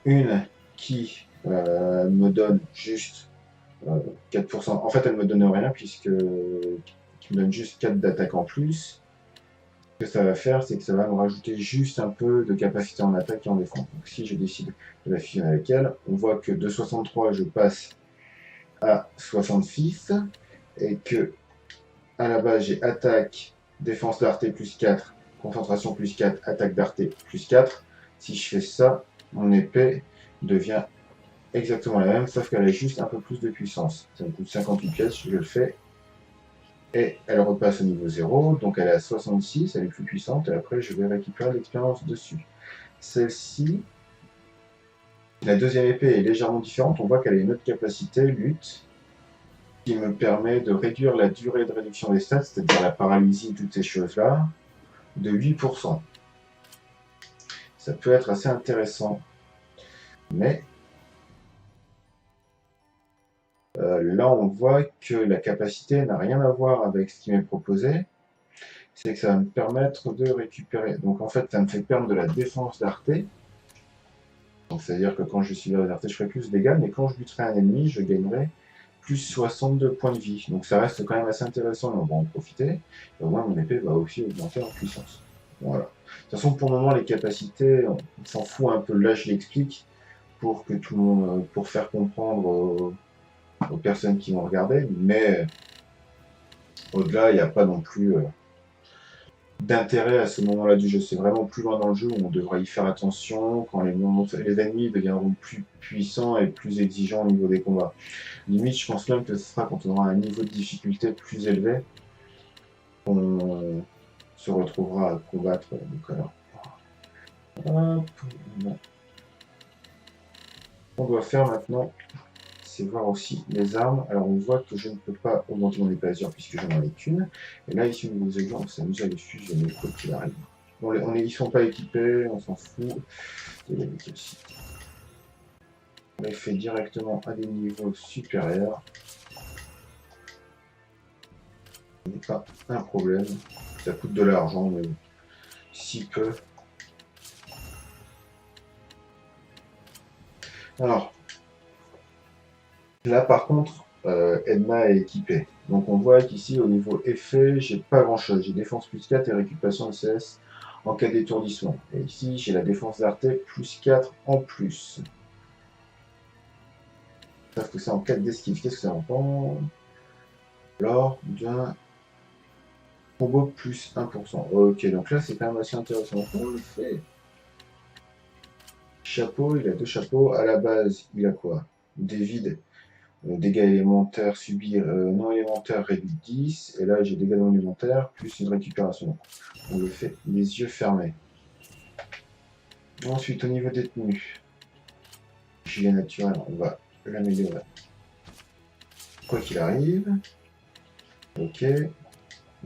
une qui me donne juste 4%. En fait, elle me donne rien, puisque qui me donne juste 4 d'attaque en plus. Ce que ça va faire, c'est que ça va me rajouter juste un peu de capacité en attaque et en défense. Donc si je décide de la fusionner avec elle, on voit que de 63 je passe à 66 et que à la base j'ai attaque, défense d'Arte plus 4, concentration plus 4, attaque d'Arte plus 4. Si je fais ça, mon épée devient exactement la même, sauf qu'elle a juste un peu plus de puissance. Ça me coûte 58 pièces, je le fais. Et elle repasse au niveau 0, donc elle est à 66, elle est plus puissante, et après je vais récupérer l'expérience dessus. Celle-ci, la deuxième épée est légèrement différente, on voit qu'elle a une autre capacité, lutte, qui me permet de réduire la durée de réduction des stats, c'est-à-dire la paralysie, toutes ces choses-là, de 8%. Ça peut être assez intéressant, mais là on voit que la capacité n'a rien à voir avec ce qui m'est proposé, c'est que ça va me permettre de récupérer. Donc en fait ça me fait perdre de la défense d'Arte, donc c'est-à-dire que quand je suis là d'Arte je ferai plus de dégâts, mais quand je buterai un ennemi je gagnerai plus 62 points de vie. Donc ça reste quand même assez intéressant, on va en profiter. Et au moins mon épée va aussi augmenter en puissance. Voilà. De toute façon, pour le moment, les capacités, on s'en fout un peu. Là, je l'explique pour que tout le monde, pour faire comprendre aux personnes qui vont regarder. Mais au-delà, il n'y a pas non plus d'intérêt à ce moment-là du jeu. C'est vraiment plus loin dans le jeu où on devra y faire attention quand les ennemis deviendront plus puissants et plus exigeants au niveau des combats. Limite, je pense même que ce sera quand on aura un niveau de difficulté plus élevé qu'on se retrouvera à combattre. Donc alors, hop, on doit faire maintenant, c'est voir aussi les armes. Alors on voit que je ne peux pas augmenter mon épée laser puisque je n'en ai qu'une. Et là ici au niveau des exemples, on s'amuse à les fusionner quoi qu'il arrive. Ils sont pas équipés, on s'en fout. On les fait directement à des niveaux supérieurs. Ce n'est pas un problème. Ça coûte de l'argent, mais si peu. Alors, là par contre, Edna est équipée. Donc on voit qu'ici au niveau effet, j'ai pas grand chose. J'ai défense plus 4 et récupération de CS en cas d'étourdissement. Et ici, j'ai la défense d'Arte plus 4 en plus. Sauf que c'est en cas d'esquive. Qu'est-ce que ça entend? Lors d'un combo plus 1%. Ok, donc là c'est quand même assez intéressant. On le fait. Chapeau, il a 2 chapeaux. À la base, il a quoi? Des vides. Dégâts élémentaires subis, non élémentaires réduit 10. Et là, j'ai dégâts non élémentaires plus une récupération. On le fait les yeux fermés. Ensuite, au niveau des tenues, gilet naturel, on va l'améliorer. Quoi qu'il arrive. Ok.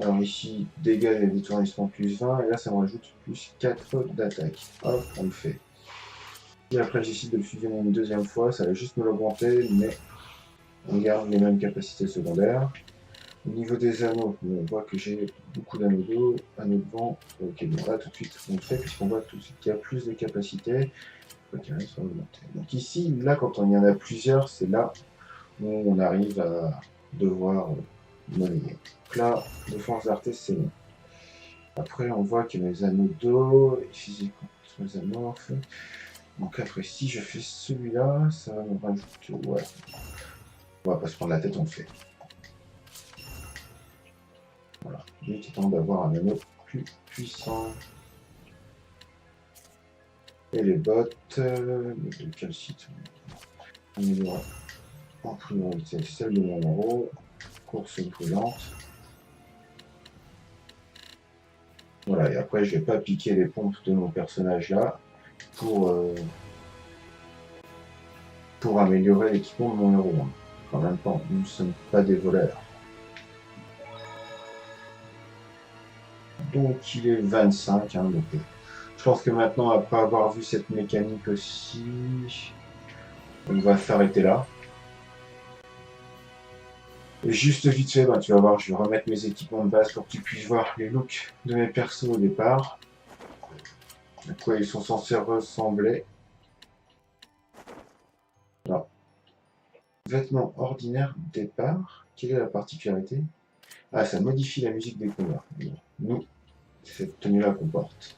Alors ici, dégâts et détournissements plus 20. Et là, ça me rajoute plus 4 d'attaque. Hop, on le fait. Et après, j'essaie de le fusionner une deuxième fois. Ça va juste me l'augmenter, mais on garde les mêmes capacités secondaires. Au niveau des anneaux, on voit que j'ai beaucoup d'anneaux d'eau, anneaux de vent. Ok, bon là tout de suite on le fait puisqu'on voit tout de suite qu'il y a plus de capacités. Donc ici, là quand il y en a plusieurs, c'est là où on arrive à devoir monnayer. Donc là, défense d'Arte, c'est bon. Après, on voit qu'il y a mes anneaux d'eau, et physique contre mes amorphes. Donc après, si je fais celui-là, ça va me rajouter... Ouais. On va pas se prendre la tête, on le fait. Voilà. Il est temps d'avoir un anneau plus puissant. Et les bottes, de quel site? Améliorer en priorité celle de mon héros. Course brûlante. Voilà, et après je vais pas piquer les pompes de mon personnage là pour améliorer l'équipement de mon héros. Hein. En même temps, nous ne sommes pas des voleurs. Donc il est 25, hein, donc je pense que maintenant, après avoir vu cette mécanique aussi, on va s'arrêter là. Et juste vite fait, tu vas voir, je vais remettre mes équipements de base pour que tu puisses voir les looks de mes persos au départ. À quoi ils sont censés ressembler. Alors, vêtements ordinaires départ, quelle est la particularité? Ah, ça modifie la musique des combats. Nous, cette tenue-là qu'on porte.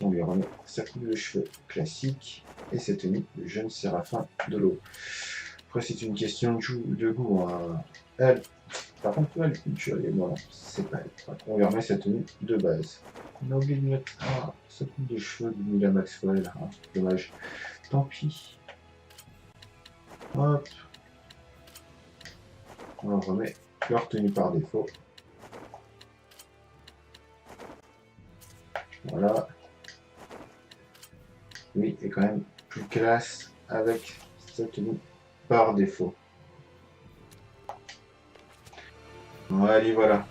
On lui remet sa coupe de cheveux classique et cette tenue, le jeune séraphin de l'eau. Après, c'est une question de goût. Hein. Elle, Par contre, tu vois, je suis allé, voilà, c'est pas elle. On lui remet sa tenue de base. On a oublié de mettre sa coupe de cheveux de Mila Maxwell. Hein. Dommage. Tant pis. Hop. On leur remet leur tenue par défaut. Voilà. Lui est quand même plus classe avec sa tenue par défaut. Allez, voilà.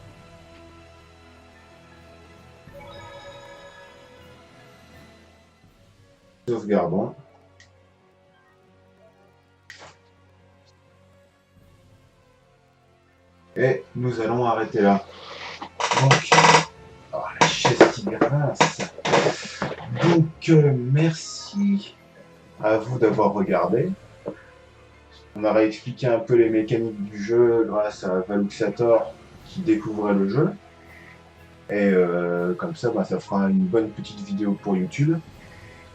Sauvegardons. Et nous allons arrêter là. Donc, oh, la chaise qui grince. Donc, merci à vous d'avoir regardé. On a réexpliqué un peu les mécaniques du jeu grâce à Valuxator qui découvrait le jeu. Et comme ça, bah, ça fera une bonne petite vidéo pour YouTube.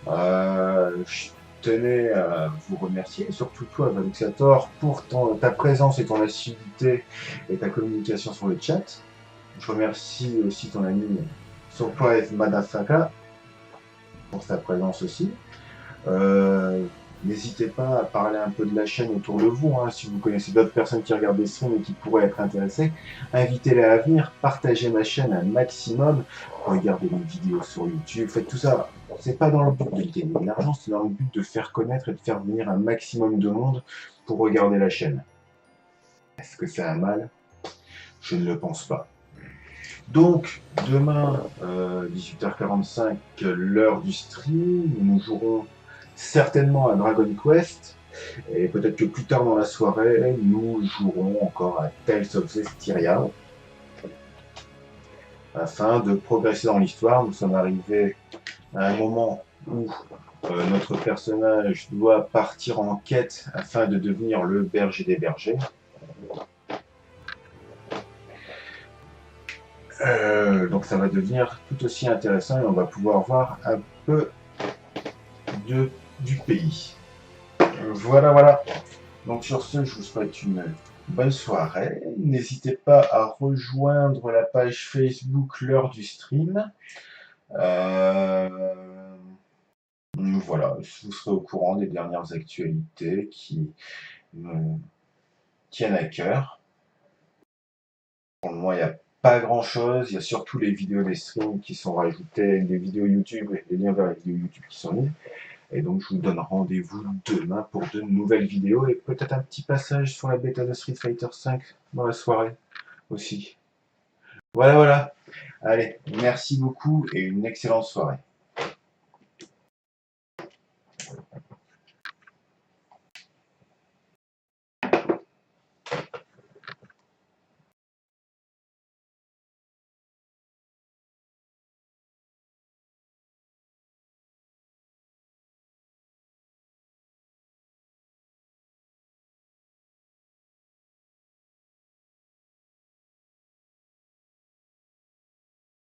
Je tenais à vous remercier, surtout toi, Valuxator, pour ta présence et ton assiduité et ta communication sur le chat. Je remercie aussi ton ami Surprise Madafaka pour sa présence aussi. N'hésitez pas à parler un peu de la chaîne autour de vous, hein, si vous connaissez d'autres personnes qui regardent des streams et qui pourraient être intéressées. Invitez-les à venir, partagez ma chaîne un maximum, regardez mes vidéos sur YouTube, faites tout ça. C'est pas dans le but de gagner de l'argent, c'est dans le but de faire connaître et de faire venir un maximum de monde pour regarder la chaîne. Est-ce que c'est un mal? Je ne le pense pas. Donc, demain, 18h45, l'heure du stream, nous jouerons certainement à Dragon Quest, et peut-être que plus tard dans la soirée, nous jouerons encore à Tales of Zestiria. Afin de progresser dans l'histoire, nous sommes arrivés à un moment où notre personnage doit partir en quête afin de devenir le berger des bergers. Donc ça va devenir tout aussi intéressant et on va pouvoir voir un peu du pays. Voilà. Donc sur ce, je vous souhaite une bonne soirée. N'hésitez pas à rejoindre la page Facebook l'heure du stream. Voilà, vous serez au courant des dernières actualités qui me tiennent à cœur. Pour le moment, il n'y a pas grand chose, il y a surtout les vidéos des streams qui sont rajoutées, les vidéos YouTube et les liens vers les vidéos YouTube qui sont mis. Et donc je vous donne rendez-vous demain pour de nouvelles vidéos et peut-être un petit passage sur la bêta de Street Fighter V dans la soirée aussi. Voilà. Allez, merci beaucoup et une excellente soirée.